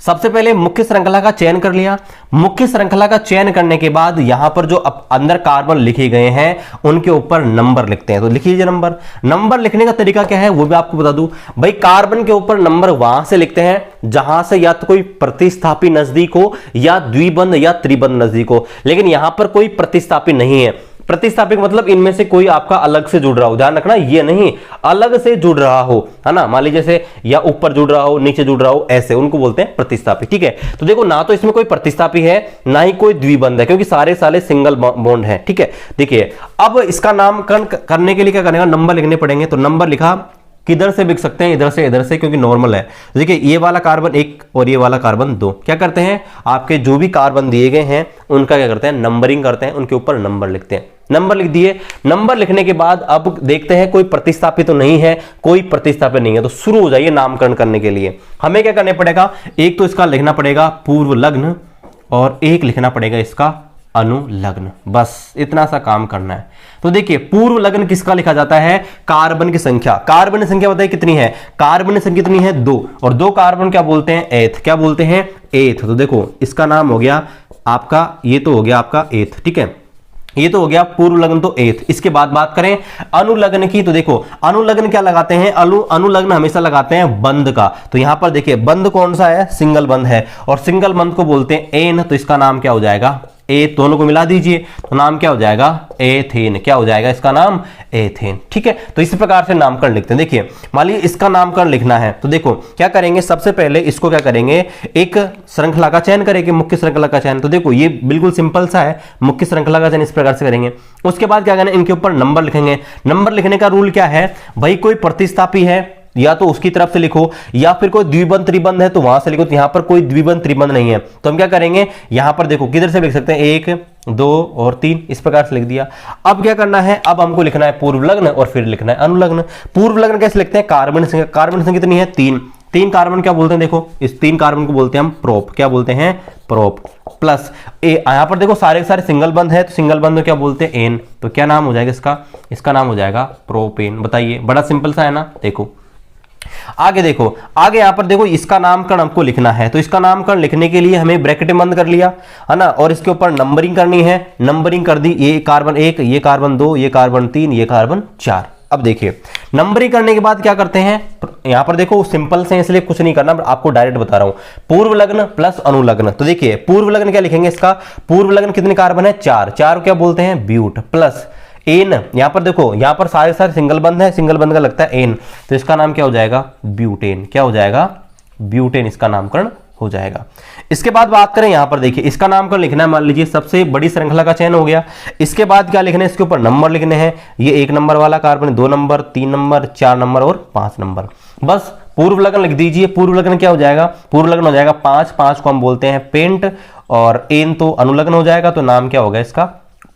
सबसे पहले मुख्य श्रृंखला का चयन कर लिया। मुख्य श्रृंखला का चयन करने के बाद यहां पर जो अंदर कार्बन लिखे गए हैं उनके ऊपर नंबर लिखते हैं। तो लिख लीजिए नंबर लिखने का तरीका क्या है वो भी आपको बता दूं। भाई कार्बन के ऊपर नंबर वहां से लिखते हैं जहां से या तो कोई प्रतिस्थापी नजदीक हो या द्विबंध या त्रिबंध नजदीक हो, लेकिन यहां पर कोई प्रतिस्थापी नहीं है, प्रतिस्थापित मतलब इनमें से कोई आपका अलग से जुड़ रहा हो, ध्यान रखना ये नहीं अलग से जुड़ रहा हो, है ना, मान लीजिए जैसे या ऊपर जुड़ रहा हो नीचे जुड़ रहा हो, ऐसे उनको बोलते हैं प्रतिस्थापी। ठीक है, तो देखो ना तो इसमें कोई प्रतिस्थापी है ना ही कोई द्विबंध है, क्योंकि सारे साले सिंगल बॉन्ड है। ठीक है, देखिए अब इसका नामकरण करने के लिए क्या करेगा, नंबर लिखने पड़ेंगे। तो नंबर लिखा, किधर से लिख सकते हैं, इधर से क्योंकि नॉर्मल है। देखिए ये वाला कार्बन 1 और ये वाला कार्बन 2, क्या करते हैं आपके जो भी कार्बन दिए गए हैं उनका क्या करते हैं, नंबरिंग करते हैं, उनके ऊपर नंबर लिखते हैं। नंबर लिख दिए, नंबर लिखने के बाद अब देखते हैं कोई प्रतिस्थापित तो नहीं है, कोई प्रतिस्थापित नहीं है, तो शुरू हो जाइए नामकरण करने के लिए। हमें क्या करने पड़ेगा, एक तो इसका लिखना पड़ेगा पूर्व लग्न और एक लिखना पड़ेगा इसका अनुलग्न, बस इतना सा काम करना है। तो देखिए पूर्व लग्न किसका लिखा जाता है, कार्बन की संख्या। कार्बन की संख्या बताइए कितनी है, कार्बन की संख्या कितनी है 2, और 2 कार्बन क्या बोलते हैं, एथ, क्या बोलते हैं, एथ। तो देखो इसका नाम हो गया आपका, ये तो हो गया आपका एथ। ठीक है, ये तो हो गया पूर्व लग्न, तो एथ। इसके बाद बात करें अनुलग्न की, तो देखो अनुलग्न क्या लगाते हैं, अनुलग्न हमेशा लगाते हैं बंध का। तो यहां पर देखिए बंध कौन सा है, सिंगल बंध है, और सिंगल बंध को बोलते हैं एन। तो इसका नाम क्या हो जाएगा, ए, दोनों को मिला दीजिए तो नाम क्या हो जाएगा, एथेन। क्या हो जाएगा इसका नाम, एथेन। ठीक है, तो इस प्रकार से नामकरण लिखते हैं। देखिए मान लीजिए इसका नामकरण लिखना है, तो देखो क्या करेंगे, सबसे पहले इसको क्या करेंगे, एक श्रृंखला का चयन करेंगे, मुख्य श्रृंखला का चयन। तो देखो ये बिल्कुल सिंपल सा है, मुख्य श्रृंखला का चयन इस प्रकार से करेंगे। उसके बाद क्या करना है, इनके ऊपर नंबर लिखेंगे। नंबर लिखने का रूल क्या है भाई, कोई प्रतिस्थापी है या तो उसकी तरफ से लिखो, या फिर कोई द्विबंध त्रिबंध है तो वहां से लिखो। तो यहां पर कोई द्विबंध त्रिबंध नहीं है, तो हम क्या करेंगे, यहां पर देखो किधर से लिख सकते हैं, 1 2 और 3, इस प्रकार से लिख दिया। अब क्या करना है, अब हमको लिखना है पूर्व लग्न और फिर लिखना है अनुलग्न। पूर्व लग्न कैसे लिखते हैं, कार्बन संख्या, कार्बन संख्या कितनी है 3, 3 कार्बन क्या बोलते हैं, देखो इस 3 कार्बन को बोलते हैं हम प्रोप, क्या बोलते हैं, प्रोप। प्लस यहां पर देखो सारे सारे सिंगल बंध है, तो सिंगल बंध क्या बोलते हैं, एन। तो क्या नाम हो जाएगा इसका, इसका नाम हो जाएगा प्रोपेन। बताइए बड़ा सिंपल सा है ना। देखो आगे देखो, आगे यहां पर देखो इसका नामकरण हमको लिखना है, तो इसका नामकरण लिखने के लिए हमें ब्रैकेट बंद कर लिया है ना, और इसके ऊपर नंबरिंग करनी है। नंबरिंग कर दी, ये कार्बन 1, ये कार्बन 2, ये कार्बन 3, ये कार्बन 4। अब देखिए नंबरिंग करने के बाद क्या करते हैं, यहां पर देखो सिंपल से इसलिए कुछ नहीं करना, आपको डायरेक्ट बता रहा हूं, पूर्व लग्न प्लस अनुलग्न। तो देखिए पूर्व लग्न क्या लिखेंगे, इसका पूर्व लग्न कितने कार्बन है, 4, 4 क्या बोलते हैं, ब्यूट। प्लस एन, यहां पर देखो यहां पर सारे सारे सिंगल बंध है, सिंगल बंध का लगता है एन, तो इसका नाम क्या हो जाएगा, ब्यूटेन। क्या हो जाएगा, ब्यूटेन, इसका नामकरण हो जाएगा। इसके बाद बात करें यहां पर देखिए इसका नामकरण लिखना है, मान लीजिए सबसे बड़ी श्रृंखला का चयन हो गया। इसके बाद क्या लिखना है, इसके ऊपर नंबर लिखने हैं, ये 1 नंबर वाला कार्बन, 2 नंबर, 3 नंबर, 4 नंबर और 5 नंबर। बस पूर्व लग्न लिख दीजिए। पूर्व लग्न क्या हो जाएगा, पूर्व लग्न हो जाएगा 5, 5 को हम बोलते हैं पेंट, और एन तो अनुलग्न हो जाएगा, तो नाम क्या होगा इसका,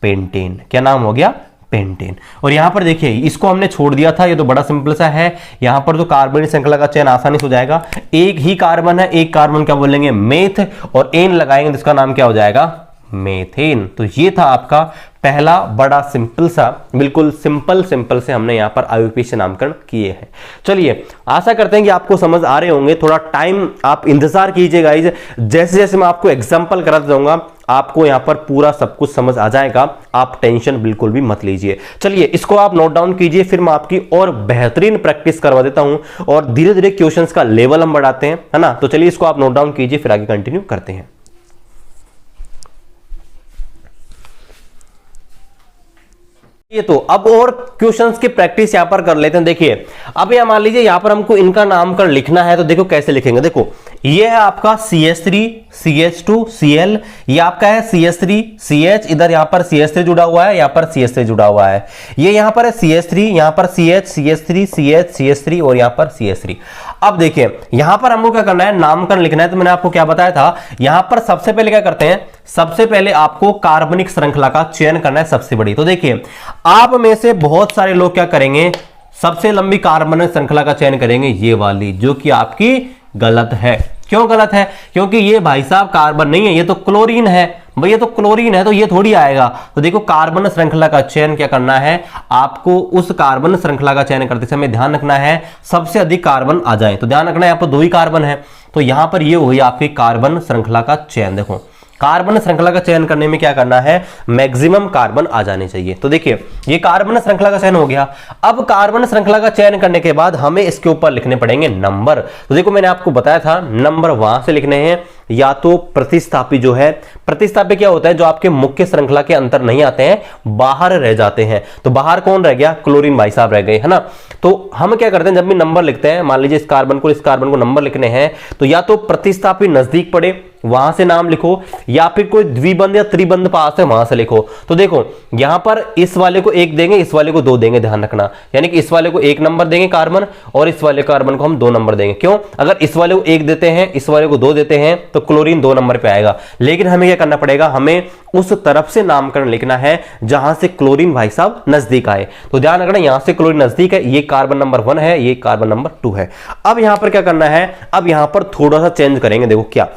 पेंटेन। क्या नाम हो गया, पेंटेन। और यहां पर देखिए इसको हमने छोड़ दिया था, ये तो बड़ा सिंपल सा है। यहां पर तो कार्बन श्रृंखला का चयन आसानी से हो जाएगा, एक ही कार्बन है, एक कार्बन क्या बोलेंगे, मेथ, और एन लगाएंगे तो इसका नाम क्या हो जाएगा, मेथेन। तो ये था आपका पहला बड़ा सिंपल सा, बिल्कुल सिंपल से हमने यहां पर आईयूपीए से नामकरण किए हैं। चलिए आशा करते हैं कि आपको समझ आ रहे होंगे, थोड़ा टाइम आप इंतजार कीजिए गाइज, जैसे जैसे मैं आपको एग्जांपल कराता जाऊंगा आपको यहां पर पूरा सब कुछ समझ आ जाएगा, आप टेंशन बिल्कुल भी मत लीजिए। चलिए इसको आप नोट डाउन कीजिए, फिर मैं आपकी और बेहतरीन प्रैक्टिस करवा देता हूं, और धीरे धीरे क्वेश्चंस का लेवल हम बढ़ाते हैं, है ना। तो चलिए इसको आप नोट डाउन कीजिए, फिर आगे कंटिन्यू करते हैं। ये तो अब और क्वेश्चंस की प्रैक्टिस यहां पर कर लेते हैं। देखिए अब यहां मान लीजिए यहां पर हमको इनका नामकरण लिखना है, तो देखो कैसे लिखेंगे। देखो ये है आपका CH3 CH2 Cl, ये आपका है CH3 CH, इधर यहां पर CH3 जुड़ा हुआ है, यहां पर CH3 जुड़ा हुआ है, ये यहां पर है CH3, यहां पर CH CH3 CH CH3 और यहां पर CH3। अब देखिए यहां पर हमको क्या करना है, नामकरण लिखना है। तो मैंने आपको क्या बताया था, यहां पर सबसे पहले क्या करते हैं, सबसे पहले आपको कार्बनिक श्रृंखला का चयन करना है सबसे बड़ी। तो देखिए आप में से बहुत सारे लोग क्या करेंगे, सबसे लंबी कार्बनिक श्रृंखला का चयन करेंगे, ये वाली, जो कि आपकी गलत है। क्यों गलत है, क्योंकि ये भाई साहब कार्बन नहीं है, ये तो क्लोरीन है। भाई ये तो क्लोरीन है, तो ये थोड़ी आएगा। तो देखो कार्बन श्रृंखला का चयन क्या करना है, आपको उस कार्बन श्रृंखला का चयन करते समय ध्यान रखना है सबसे अधिक कार्बन आ जाए। तो ध्यान रखना है यहाँ पर 2 ही कार्बन है, तो यहां पर ये हुई आपकी कार्बन श्रृंखला का चयन। देखो कार्बन श्रृंखला का चयन करने में क्या करना है, मैक्सिमम कार्बन आ जाने चाहिए। तो देखिए ये कार्बन श्रृंखला का चयन हो गया। अब कार्बन श्रृंखला का चयन करने के बाद हमें इसके ऊपर लिखने पड़ेंगे नंबर। तो देखो मैंने आपको बताया था नंबर वहां से लिखने हैं या तो प्रतिस्थापी जो है, प्रतिस्थापी क्या होता है, जो आपके मुख्य श्रृंखला के अंतर नहीं आते हैं, बाहर रह जाते हैं। तो बाहर कौन रह गया, क्लोरीन भाई साहब रह गए, है ना। तो हम क्या करते हैं, जब भी नंबर लिखते हैं, मान लीजिए इस कार्बन को नंबर लिखने हैं, तो या तो प्रतिस्थापी नजदीक पड़े वहां से नाम लिखो, या फिर कोई द्विबंध या त्रिबंध पास है वहां से लिखो। तो देखो यहां पर इस वाले को 1 देंगे, इस वाले को 2 देंगे, ध्यान रखना, यानी कि इस वाले को 1 नंबर देंगे कार्बन, और इस वाले कार्बन को हम 2 नंबर देंगे। क्यों, अगर इस वाले को 1 देते हैं, इस वाले को 2 देते हैं, तो क्लोरीन 2 नंबर पे आएगा। लेकिन हमें क्या करना पड़ेगा, हमें उस तरफ से नामकरण लिखना है जहां से क्लोरीन भाई साहब नजदीक आए। तो ध्यान रखना, यहां से क्लोरीन नजदीक है, ये कार्बन नंबर 1 है, ये कार्बन नंबर 2 है। अब यहां पर क्या करना है, अब यहां पर थोड़ा सा चेंज करेंगे। देखो क्या,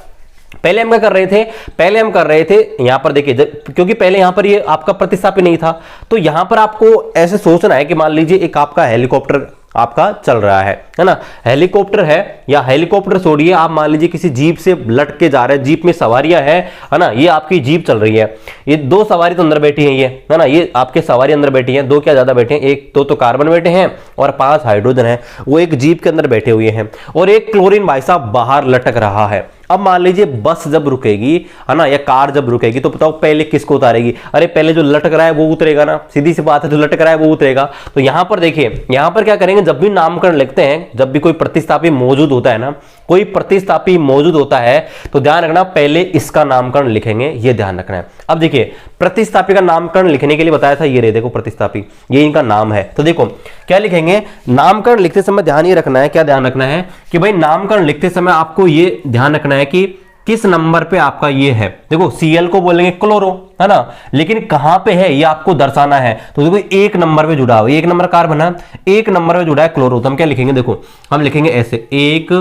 पहले हम क्या कर रहे थे, पहले हम कर रहे थे यहां पर देखिए, क्योंकि पहले यहां पर ये आपका प्रतिस्थापी नहीं था, तो यहां पर आपको ऐसे सोचना है कि मान लीजिए एक आपका हेलीकॉप्टर आपका चल रहा है ना, हेलीकॉप्टर है, या हेलीकॉप्टर छोड़िए, आप मान लीजिए किसी जीप से लटके जा रहे हैं, जीप में सवारियां है ना, ये आपकी जीप चल रही है, ये 2 सवारी तो अंदर बैठी हैं, ये है ना, ये आपके सवारी अंदर बैठी हैं, 2 क्या ज्यादा बैठे हैं, 1 2 तो कार्बन बैठे हैं और 5 हाइड्रोजन है, वो एक जीप के अंदर बैठे हुए हैं, और एक क्लोरीन भाई साहब बाहर लटक रहा है। अब मान लीजिए बस जब रुकेगी, है ना, या कार जब रुकेगी, तो बताओ पहले किसको उतारेगी, अरे पहले जो लटक रहा है वो उतरेगा ना, सीधी सी बात है, जो लटक रहा है वो उतरेगा। तो यहां पर देखिए, यहां पर क्या करेंगे, जब भी नामकरण लिखते हैं, जब भी कोई प्रतिस्थापी मौजूद होता है ना, कोई प्रतिस्थापी मौजूद होता है, तो ध्यान रखना पहले इसका नामकरण लिखेंगे, ये ध्यान रखना है। अब देखिए प्रतिस्थापी का नामकरण लिखने के लिए बताया था, ये रे देखो प्रतिस्थापी, ये इनका नाम है। तो देखो क्या लिखेंगे, नामकरण लिखते समय ध्यान ये रखना है, क्या ध्यान रखना है कि भाई नामकरण लिखते समय आपको ये ध्यान रखना है कि किस नंबर पे आपका ये है। देखो Cl को बोलेंगे क्लोरो, है ना, लेकिन कहां पे है ये आपको दर्शाना है। तो देखो 1 नंबर पे जुड़ा हुआ, 1 नंबर कार्बन है, 1 नंबर पे जुड़ा है क्लोरो, तो हम क्या लिखेंगे, देखो हम लिखेंगे ऐसे 1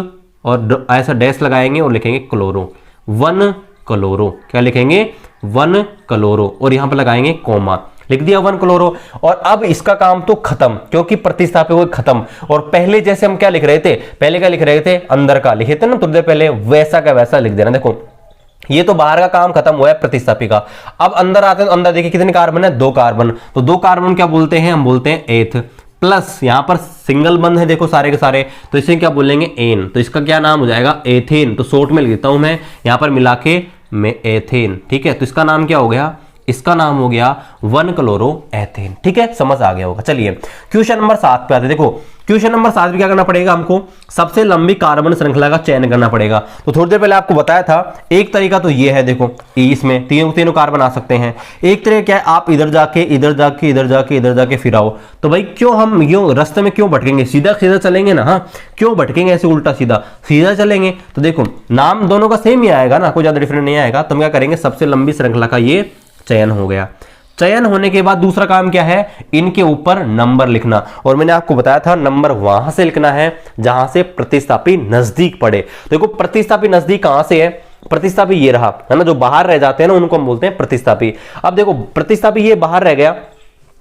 और ऐसा डैश लगाएंगे और लिखेंगे क्लोरो, 1 क्लोरो, क्या लिखेंगे 1 क्लोरो, और यहां पर लगाएंगे कोमा, लिख दिया 1 क्लोरो। और अब इसका काम तो खत्म, क्योंकि प्रतिस्थापी वो खत्म। और पहले जैसे हम क्या लिख रहे थे, पहले क्या लिख रहे थे, अंदर का लिखे थे ना थोड़ी देर पहले, वैसा का वैसा लिख देना। देखो ये तो बाहर का काम खत्म हुआ है प्रतिस्थापी का। अब अंदर आते हैं, तो अंदर देखिए कितने कार्बन है, 2 कार्बन, तो 2 कार्बन क्या बोलते हैं, हम बोलते हैं एथ, प्लस यहां पर सिंगल बंद है देखो सारे के सारे, तो इसे क्या बोलेंगे एन, तो इसका क्या नाम हो जाएगा एथेन। तो शॉर्ट में लिख देता हूं मैं यहां पर मिला के में एथेन, ठीक है। तो इसका नाम क्या हो गया, इसका नाम हो गया 1 क्लोरो एथेन, ठीक है, समझ आ गया होगा। चलिए क्वेश्चन नंबर 7 पे आते हैं। देखो क्वेश्चन नंबर 7 में क्या करना पड़ेगा, हमको सबसे लंबी कार्बन श्रृंखला का चयन करना पड़ेगा। तो थोड़ी देर पहले आपको बताया था, एक तरीका तो ये है, देखो इसमें तीनों कार्बन आ सकते हैं। एक तरीका क्या है, आप इधर जाके इधर जाके इधर जाके इधर जाके फिर आओ। तो भाई क्यों हम यूं रास्ते में क्यों भटकेंगे, सीधा सीधा चलेंगे ना, हाँ क्यों भटकेंगे ऐसे उल्टा सीधा, सीधा चलेंगे। तो देखो नाम दोनों का सेम ही आएगा ना, कोई ज्यादा डिफरेंट नहीं आएगा। तो हम क्या करेंगे, सबसे लंबी श्रृंखला का ये चयन हो गया। चयन होने के बाद दूसरा काम क्या है, इनके ऊपर नंबर लिखना। और मैंने आपको बताया था नंबर वहां से लिखना है जहां से प्रतिस्थापी नजदीक पड़े। देखो प्रतिस्थापी नजदीक कहां से है, प्रतिस्थापी ये रहा, है ना, जो बाहर रह जाते हैं ना उनको हम बोलते हैं प्रतिस्थापी। अब देखो प्रतिस्थापी ये बाहर रह गया,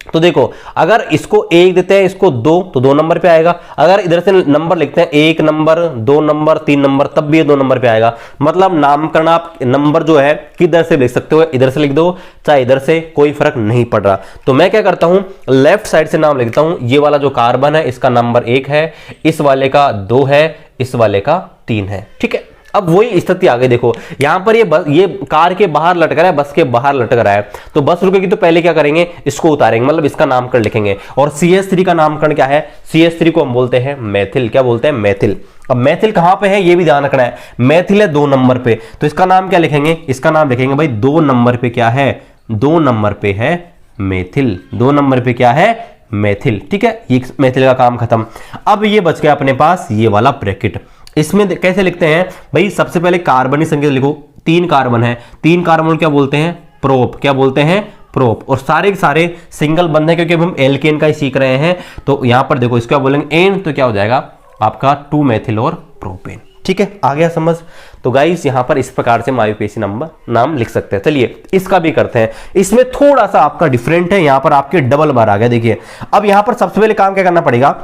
तो देखो अगर इसको 1 देते हैं, इसको 2, तो 2 नंबर पे आएगा। अगर इधर से नंबर लिखते हैं 1 नंबर 2 नंबर 3 नंबर, तब भी ये 2 नंबर पे आएगा। मतलब नामकरण आप नंबर जो है किधर से लिख सकते हो, इधर से लिख दो चाहे इधर से, कोई फर्क नहीं पड़ रहा। तो मैं क्या करता हूं, लेफ्ट साइड से नाम लिखता हूं, ये वाला जो कार्बन है इसका नंबर 1 है, इस वाले का 2 है, इस वाले का 3 है, ठीक है। अब वही स्थिति आ गई, देखो यहां पर ये कार के बाहर लटक रहा है, बस के बाहर लटक रहा है, तो बस रुकेगी तो पहले क्या करेंगे, इसको उतारेंगे, मतलब इसका नामकरण लिखेंगे। और CH3 का नामकरण क्या है, CH3 को हम बोलते हैं मैथिल, क्या बोलते हैं मैथिल। अब मैथिल कहां पे है ये भी ध्यान रखना है, मैथिल है 2 नंबर पे, तो इसका नाम क्या लिखेंगे, इसका नाम लिखेंगे भाई 2 नंबर पे क्या है, 2 नंबर पे है मैथिल, 2 नंबर पे क्या है मैथिल, ठीक है। ये मैथिल का काम खत्म। अब ये बच गया अपने पास ये वाला ब्रैकेट। इसमें कैसे लिखते हैं भाई, सबसे पहले कार्बनिक संकेत लिखो, 3 कार्बन है, 3 कार्बन क्या बोलते हैं प्रोप, क्या बोलते हैं प्रोप। और सारे के सारे सिंगल बंद है, क्योंकि अब हम एल्केन का ही सीख रहे हैं। तो यहां पर देखो इसका बोलेंगे एन, तो क्या हो जाएगा आपका 2 मेथिल और प्रोपेन, ठीक है, आ गया समझ। तो गाइस यहां पर इस प्रकार से मायोपेसी नंबर नाम लिख सकते हैं। चलिए इसका भी करते हैं, इसमें थोड़ा सा आपका डिफरेंट है, यहां पर आपके डबल बार आ गया। देखिए अब यहां पर सबसे पहले काम क्या करना पड़ेगा,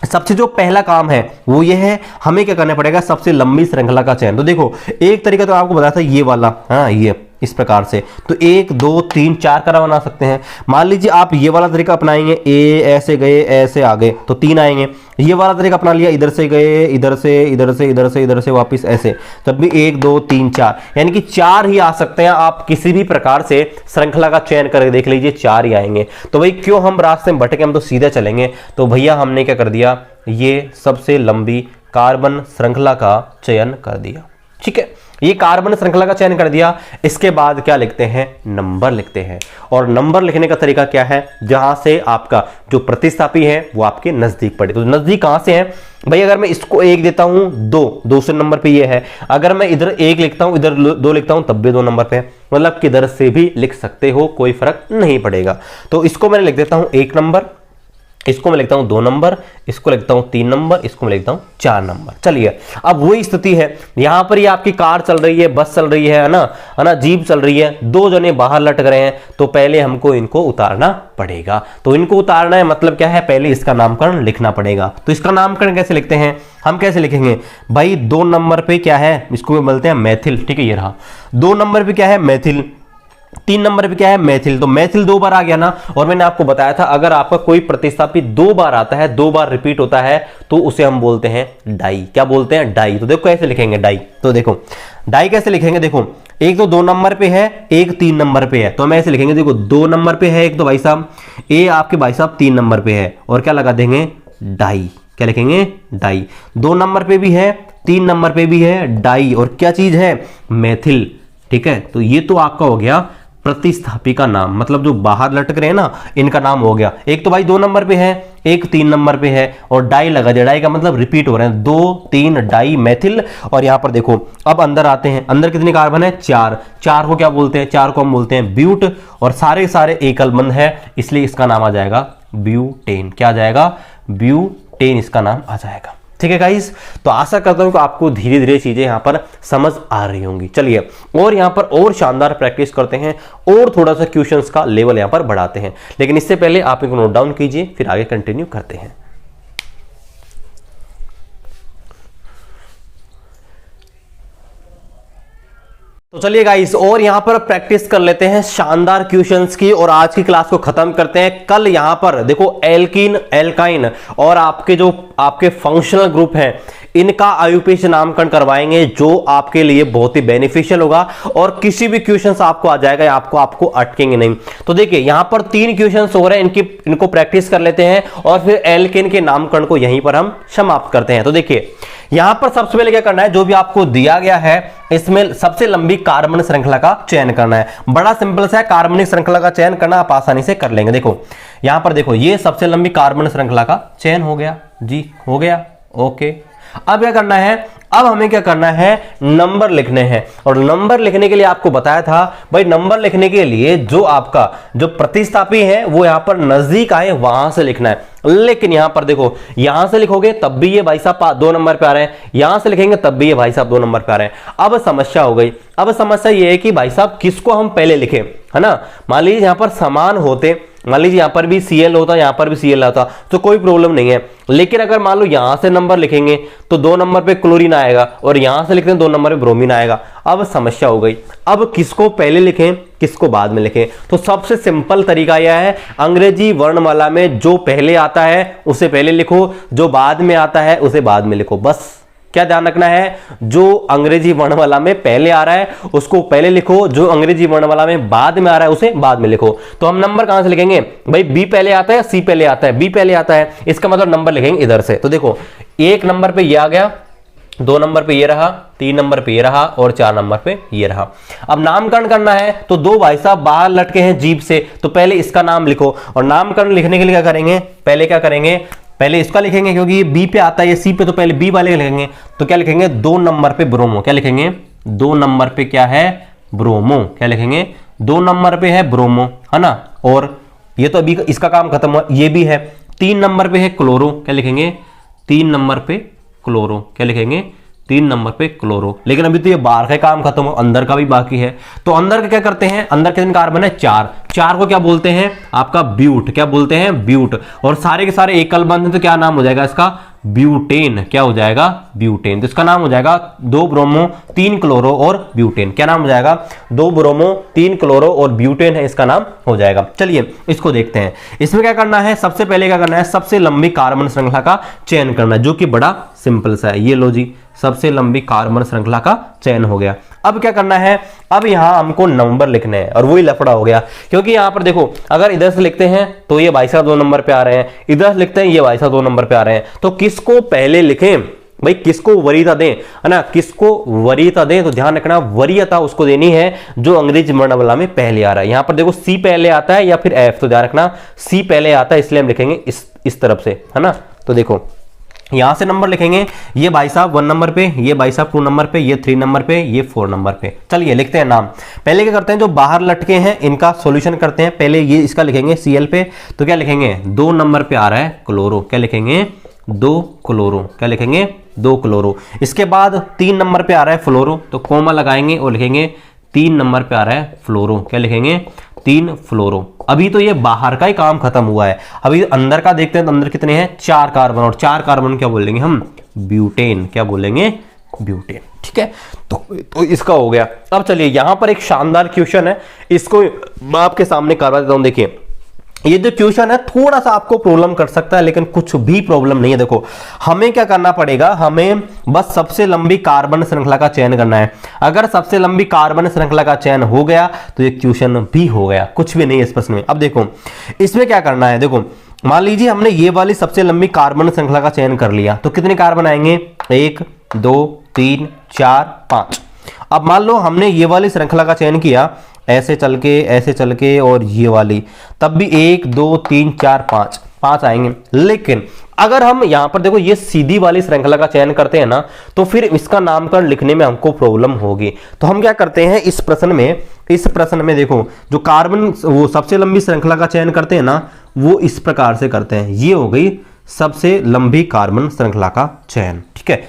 सबसे जो पहला काम है वो ये है, हमें क्या करना पड़ेगा, सबसे लंबी श्रृंखला का चयन। तो देखो एक तरीका तो आपको बताया था ये वाला, हाँ ये इस प्रकार से। तो 1 2 3 4 करा बना सकते हैं। मान लीजिए आप ये वाला तरीका अपनाएंगे, ए ऐसे गए ऐसे आ गए तो 3 आएंगे। ये वाला तरीका अपना लिया, इधर से गए इधर से इधर से इधर से इधर से वापस ऐसे, तब भी 1 2 3 4, यानी कि 4 ही आ सकते हैं। आप किसी भी प्रकार से श्रृंखला का चयन करके देख लीजिए 4 ही आएंगे। तो भाई क्यों हम रास्ते में भटके, हम तो सीधे चलेंगे। तो भैया हमने क्या कर दिया, ये सबसे लंबी कार्बन श्रृंखला का चयन कर दिया। ठीक है, ये कार्बन श्रृंखला का चयन कर दिया। इसके बाद क्या लिखते हैं, नंबर लिखते हैं। और नंबर लिखने का तरीका क्या है, जहां से आपका जो प्रतिस्थापी है वो आपके नजदीक पड़े। तो नजदीक कहां से है भाई, अगर मैं इसको 1 देता हूं 2, दूसरे नंबर पे ये है। अगर मैं इधर 1 लिखता हूं इधर 2 लिखता हूं तब भी 2 नंबर पे है, मतलब किधर से भी लिख सकते हो, कोई फर्क नहीं पड़ेगा। तो इसको मैंने लिख देता हूं 1 नंबर, इसको मैं लिखता हूं 2 नंबर, इसको लिखता हूं 3 नंबर, इसको मैं लिखता हूं 4 नंबर। चलिए, अब वही स्थिति है यहां पर, ये आपकी कार चल रही है, बस चल रही है ना, जीप चल रही है, 2 जने बाहर लटक रहे हैं। तो पहले हमको इनको उतारना पड़ेगा। तो इनको उतारना है मतलब क्या है, पहले इसका नामकरण लिखना पड़ेगा। तो इसका नामकरण कैसे लिखते हैं, हम कैसे लिखेंगे भाई, 2 नंबर पे क्या है, इसको बोलते हैं मैथिल। ठीक है, ये रहा। 2 नंबर पे क्या है, मैथिल। 3 नंबर पे क्या है, मैथिल। तो मैथिल 2 बार आ गया ना। और मैंने आपको बताया था अगर आपका कोई प्रतिस्थापी 2 बार आता है, 2 बार रिपीट होता है, तो उसे हम बोलते हैं डाई। क्या बोलते हैं, डाई। तो देखो कैसे लिखेंगे डाई, तो देखो डाई कैसे लिखेंगे, देखो एक तो 2 नंबर पे है, एक 3 नंबर पे है। तो हम ऐसे लिखेंगे, देखो 2 नंबर पे है एक तो भाई साहब, ए आपके भाई साहब 3 नंबर पे है, और क्या लगा देंगे, डाई। क्या लिखेंगे, डाई। 2 नंबर पे भी है, 3 नंबर पे भी है, डाई। और क्या चीज है, मैथिल। ठीक है, तो ये तो आपका हो गया प्रतिस्थापी का नाम, मतलब जो बाहर लटक रहे हैं ना, इनका नाम हो गया। एक तो भाई 2 नंबर पे है, एक 3 नंबर पे है, और डाई लगा दिया। डाई का मतलब रिपीट हो रहे हैं, 2 3 डाई मैथिल। और यहां पर देखो अब अंदर आते हैं, अंदर कितने कार्बन है, 4। 4 को क्या बोलते हैं, 4 को हम बोलते हैं ब्यूट। और सारे सारे एकल बंध है, इसलिए इसका नाम आ जाएगा ब्यूटेन। क्या आ जाएगा, ब्यूटेन इसका नाम आ जाएगा। ठीक है गाइस, तो आशा करता हूं कि आपको धीरे धीरे चीजें यहां पर समझ आ रही होंगी। चलिए, और यहां पर और शानदार प्रैक्टिस करते हैं, और थोड़ा सा क्वेश्चंस का लेवल यहां पर बढ़ाते हैं। लेकिन इससे पहले आप इनको नोट डाउन कीजिए, फिर आगे कंटिन्यू करते हैं। तो चलिए गाइस, और यहां पर प्रैक्टिस कर लेते हैं शानदार क्वेश्चंस की, और आज की क्लास को खत्म करते हैं। कल यहां पर देखो एल्कीन, एल्काइन और आपके जो आपके फंक्शनल ग्रुप हैं, इनका आयुपेश नामकरण करवाएंगे, जो आपके लिए बहुत ही बेनिफिशियल होगा। और किसी भी क्वेश्चंस आपको आ जाएगा, आपको अटकेंगे नहीं। तो देखिए यहां पर 3 क्वेश्चंस हो रहे हैं, इनको प्रैक्टिस कर लेते हैं, और फिर एल्केन के नामकरण को यहीं पर हम समाप्त करते हैं। तो देखिए यहां पर सबसे पहले क्या करना है, जो भी आपको दिया गया है इसमें सबसे लंबी कार्बन श्रृंखला का चयन करना है। बड़ा सिंपल सा है, कार्बनिक श्रृंखला का चयन करना आप आसानी से कर लेंगे। देखो यहां पर देखो, ये सबसे लंबी कार्बन श्रृंखला का चयन हो गया जी, हो गया। ओके, अब क्या करना है, अब हमें क्या करना है, नंबर लिखने हैं। और नंबर लिखने के लिए आपको बताया था भाई, नंबर लिखने के लिए जो आपका जो प्रतिस्थापी है वो यहां पर नजदीक आए वहां से लिखना है। लेकिन यहां पर देखो, यहां से लिखोगे तब भी ये भाई साहब 2 नंबर पे आ रहे हैं, यहां से लिखेंगे तब भी ये भाई साहब 2 नंबर पे आ रहे हैं। अब समस्या हो गई। अब समस्या ये है कि भाई साहब किसको हम पहले लिखें, है ना। मान लीजिए यहां पर समान होते, मान लीजिए यहां पर भी Cl होता, यहां पर भी Cl होता, तो कोई प्रॉब्लम नहीं है। लेकिन अगर मान लो यहां से नंबर लिखेंगे तो 2 नंबर पे क्लोरीन आएगा, और यहां से लिखते हैं 2 नंबर पे ब्रोमीन आएगा। अब समस्या हो गई, अब किसको पहले लिखें किसको बाद में लिखें। तो सबसे सिंपल तरीका यह है, अंग्रेजी वर्णमाला में जो पहले आता है उसे पहले लिखो, जो बाद में आता है उसे बाद में लिखो। बस क्या ध्यान रखना है, जो अंग्रेजी वर्णमाला में पहले आ रहा है उसको पहले लिखो, जो अंग्रेजी वर्णमाला में बाद में आ रहा है उसे बाद में लिखो। तो हम नंबर कहां से लिखेंगे भाई, बी पहले आता है सी पहले आता है, बी पहले आता है, इसका मतलब नंबर लिखेंगे इधर से। तो देखो 1 नंबर पे ये आ गया, 2 नंबर पे ये रहा, 3 नंबर पे ये रहा, और 4 नंबर पे ये रहा। अब नामकरण करना है, तो 2 भाई साहब बाहर लटके हैं जीभ से, तो पहले इसका नाम लिखो। और नामकरण लिखने के लिए क्या करेंगे, पहले क्या करेंगे, पहले इसका लिखेंगे, क्योंकि ये बी पे आता है, ये सी पे, तो पहले बी वाले लिखेंगे। तो क्या लिखेंगे, 2 नंबर पे ब्रोमो। क्या लिखेंगे, 2 नंबर पे क्या है, ब्रोमो। क्या लिखेंगे, 2 नंबर पे है ब्रोमो, है ना। और ये तो अभी इसका काम खत्म हुआ, ये भी है। 3 नंबर पे है क्लोरो। क्या लिखेंगे, 3 नंबर पे क्लोरो। क्या लिखेंगे, 3 नंबर पे क्लोरो। लेकिन अभी तो ये बाहर का काम खत्म हो, अंदर का भी बाकी है। तो अंदर का क्या करते हैं, अंदर कितने कार्बन है, 4। 4 को क्या बोलते हैं, आपका ब्यूट। क्या बोलते हैं, ब्यूट। और सारे के सारे एकल बंध हैं, तो क्या नाम हो जाएगा इसका, ब्यूटेन। क्या हो जाएगा? ब्यूटेन। तो इसका नाम हो जाएगा 2 ब्रोमो 3 क्लोरो और ब्यूटेन। क्या नाम हो जाएगा? 2 ब्रोमो 3 क्लोरो और ब्यूटेन है इसका नाम हो जाएगा। चलिए इसको देखते हैं। इसमें क्या करना है? सबसे पहले क्या करना है? सबसे लंबी कार्बन श्रृंखला का चयन करना है, जो कि बड़ा सिंपल सा है। ये लो जी, सबसे लंबी कार्बन श्रृंखला का चयन हो गया। अब क्या करना है? अब यहां हमको नंबर लिखने हैं, और वही लफड़ा हो गया, क्योंकि यहां पर देखो, अगर इधर से लिखते हैं तो ये भाई साहब 2 नंबर पे आ रहे हैं, इधर से लिखते हैं ये भाई साहब 2 नंबर पे आ रहे हैं। तो किसको पहले लिखें भाई? किसको वरीयता दें, है ना? किसको वरीयता दें? तो ध्यान रखना, वरीयता उसको देनी है जो अंग्रेजी वर्णमाला में पहले आ रहा है। यहां पर देखो सी पहले आता है या फिर एफ, तो ध्यान रखना सी पहले आता है, इसलिए हम लिखेंगे इस तरफ से, है ना? तो देखो यहां से नंबर लिखेंगे, ये भाई साहब 1 नंबर पे, ये भाई साहब 2 नंबर पे, ये 3 नंबर पे, ये 4 नंबर पे। चलिए लिखते हैं नाम। पहले क्या करते हैं? जो बाहर लटके हैं इनका सॉल्यूशन करते हैं। पहले ये इसका लिखेंगे Cl पे, तो क्या लिखेंगे? 2 नंबर पे आ रहा है क्लोरो। क्या लिखेंगे? 2 क्लोरो। क्या लिखेंगे? 2 क्लोरो। इसके बाद 3 नंबर पे आ रहा है फ्लोरो, तो कोमा लगाएंगे और लिखेंगे 3 नंबर पे आ रहा है फ्लोरो। क्या लिखेंगे? 3 फ्लोरो। अभी तो ये बाहर का ही काम खत्म हुआ है, अभी अंदर का देखते हैं। तो अंदर कितने हैं? 4 कार्बन, और 4 कार्बन क्या बोलेंगे हम? ब्यूटेन। क्या बोलेंगे? ब्यूटेन। ठीक है, तो इसका हो गया। अब चलिए यहां पर एक शानदार क्वेश्चन है, इसको मैं आपके सामने करवा देता हूं। देखिए ये जो क्वेश्चन है थोड़ा सा आपको प्रॉब्लम कर सकता है, लेकिन कुछ भी प्रॉब्लम नहीं है। देखो हमें क्या करना पड़ेगा? हमें बस सबसे लंबी कार्बन श्रृंखला का चयन करना है। अगर सबसे लंबी कार्बन श्रृंखला का चयन हो गया तो ये क्वेश्चन भी हो गया, कुछ भी नहीं है इस प्रश्न में। अब देखो इसमें क्या करना है? देखो मान लीजिए हमने ये वाली सबसे लंबी कार्बन श्रृंखला का चयन कर लिया, तो कितने कार्बन आएंगे? 1 2 3 4 5। अब मान लो हमने ये वाली श्रृंखला का चयन किया, ऐसे चल के और ये वाली, तब भी 1 2 3 4 5 आएंगे। लेकिन अगर हम यहां पर देखो ये सीधी वाली श्रृंखला का चयन करते हैं ना, तो फिर इसका नामकरण लिखने में हमको प्रॉब्लम होगी। तो हम क्या करते हैं इस प्रश्न में देखो, जो कार्बन वो सबसे लंबी श्रृंखला का चयन करते हैं ना, वो इस प्रकार से करते हैं। ये हो गई सबसे लंबी कार्बन श्रृंखला का चयन। ठीक है,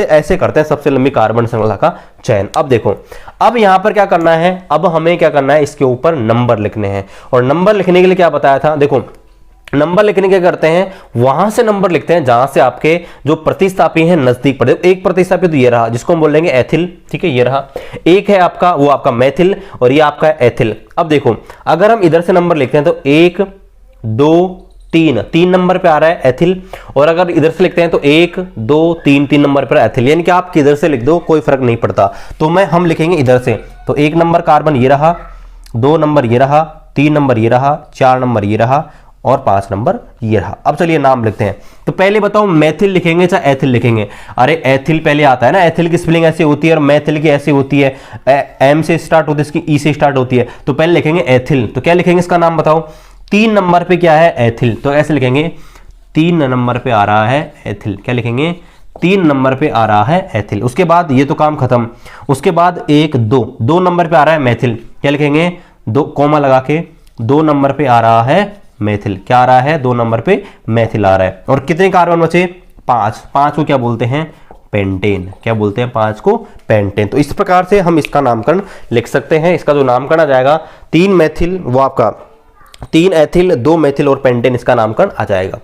ऐसे करते हैं सबसे लंबी कार्बन श्रृंखला का चयन। अब देखो, अब यहां पर क्या करना है? अब हमें क्या करना है? इसके ऊपर नंबर लिखने हैं। और नंबर लिखने के लिए क्या बताया था? देखो नंबर लिखने के करते हैं, वहां से नंबर लिखते हैं जहां से आपके जो प्रतिस्थापी हैं नजदीक पड़े। एक प्रतिस्थापी तो ये रहा, जिसको हम बोल लेंगे एथिल। ठीक है, ये रहा। एक है आपका, वो आपका मैथिल, और ये आपका एथिल। अब देखो अगर हम इधर से नंबर लिखते हैं तो 1 2 3 नंबर पे आ रहा है एथिल, और अगर इधर से लिखते हैं तो 1 2 3 नंबर पर एथिल। यानी कि आप किधर से लिख दो कोई फर्क नहीं पड़ता। तो हम लिखेंगे इधर से, तो 1 नंबर कार्बन ये रहा, 2 नंबर ये रहा, 3 नंबर ये रहा, 4 नंबर ये रहा, और 5 नंबर ये रहा। अब चलिए नाम लिखते हैं। तो पहले बताओ मैथिल लिखेंगे चाहे एथिल लिखेंगे? अरे एथिल पहले आता है ना, एथिल की स्पेलिंग ऐसी होती है और मैथिल की ऐसी होती है, एम से स्टार्ट होती है, इसकी ई से स्टार्ट होती है। तो पहले लिखेंगे एथिल। तो क्या लिखेंगे इसका नाम बताओ? 3 नंबर पे क्या है? एथिल। तो ऐसे लिखेंगे 3 नंबर पे आ रहा है एथिल। क्या लिखेंगे? 3 नंबर पे आ रहा है एथिल। उसके बाद ये तो काम खत्म। उसके बाद 1 2 नंबर पे आ रहा है मैथिल। क्या लिखेंगे? 2 कोमा लगा के 2 नंबर पे आ रहा है मैथिल। क्या आ रहा है? 2 नंबर पे मैथिल आ रहा है। और कितने कार्बन बचे? 5 को क्या बोलते हैं? पेंटेन। क्या बोलते हैं? 5 को पेंटेन। तो इस प्रकार से हम इसका नामकरण लिख सकते हैं। इसका जो नामकरण आ जाएगा 3 मैथिल, वो आपका 3 एथिल 2 मैथिल और पेंटेन, इसका नामकरण आ जाएगा।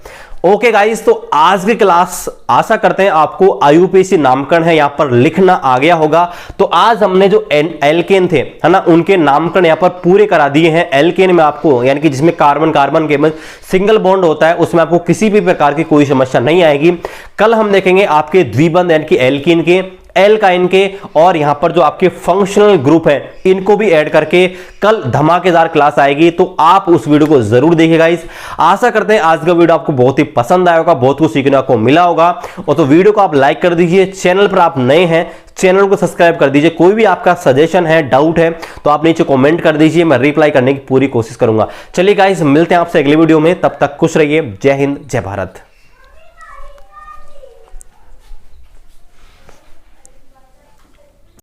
ओके गाइस, तो आज की क्लास आशा करते हैं आपको आईयूपीएसी नामकरण है यहां पर लिखना आ गया होगा। तो आज हमने जो एल्केन थे, है ना, उनके नामकरण यहां पर पूरे करा दिए हैं। एल्केन में आपको, यानी कि जिसमें कार्बन कार्बन के मध्य सिंगल बॉन्ड होता है, उसमें आपको किसी भी प्रकार की कोई समस्या नहीं आएगी। कल हम देखेंगे आपके द्विबंध यानी कि एल्कीन के, एल्काइन के, और यहां पर जो आपके फंक्शनल ग्रुप हैं इनको भी ऐड करके कल धमाकेदार क्लास आएगी। तो आप उस वीडियो को जरूर देखिएगा। इस आशा करते हैं आज का वीडियो आपको बहुत ही पसंद आया होगा, बहुत कुछ सीखने को मिला होगा। और तो वीडियो को आप लाइक कर दीजिए, चैनल पर आप नए हैं चैनल को सब्सक्राइब कर दीजिए। कोई भी आपका सजेशन है, डाउट है, तो आप नीचे कमेंट कर दीजिए, मैं रिप्लाई करने की पूरी कोशिश करूंगा। चलिए गाइस, मिलते हैं आपसे अगले वीडियो में, तब तक खुश रहिए। जय हिंद, जय भारत।